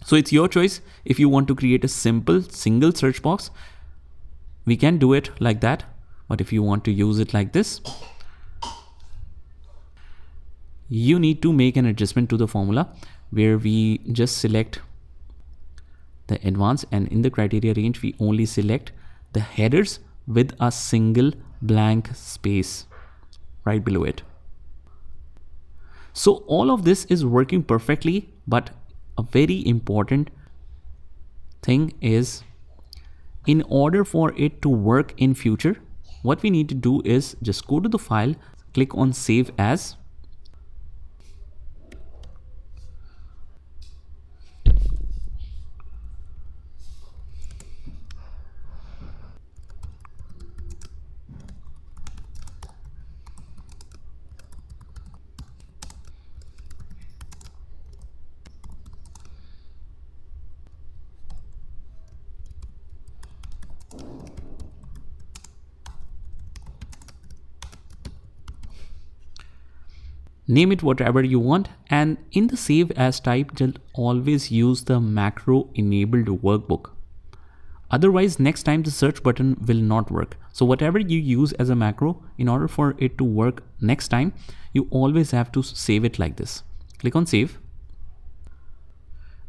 So it's your choice. If you want to create a simple single search box, we can do it like that. But if you want to use it like this, you need to make an adjustment to the formula where we just select the advanced, and in the criteria range, we only select the headers with a single blank space right below it. So all of this is working perfectly, but a very important thing is, in order for it to work in future, what we need to do is just go to the file, click on save as, name it whatever you want, and in the save as type, just always use the macro enabled workbook. Otherwise, next time the search button will not work. So whatever you use as a macro, in order for it to work next time, you always have to save it like this. Click on save,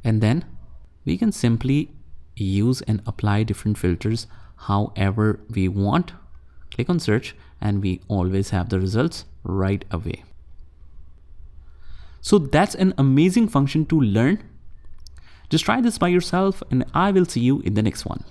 and then we can simply use and apply different filters however we want. Click on search, and we always have the results right away. So that's an amazing function to learn. Just try this by yourself, and I will see you in the next one.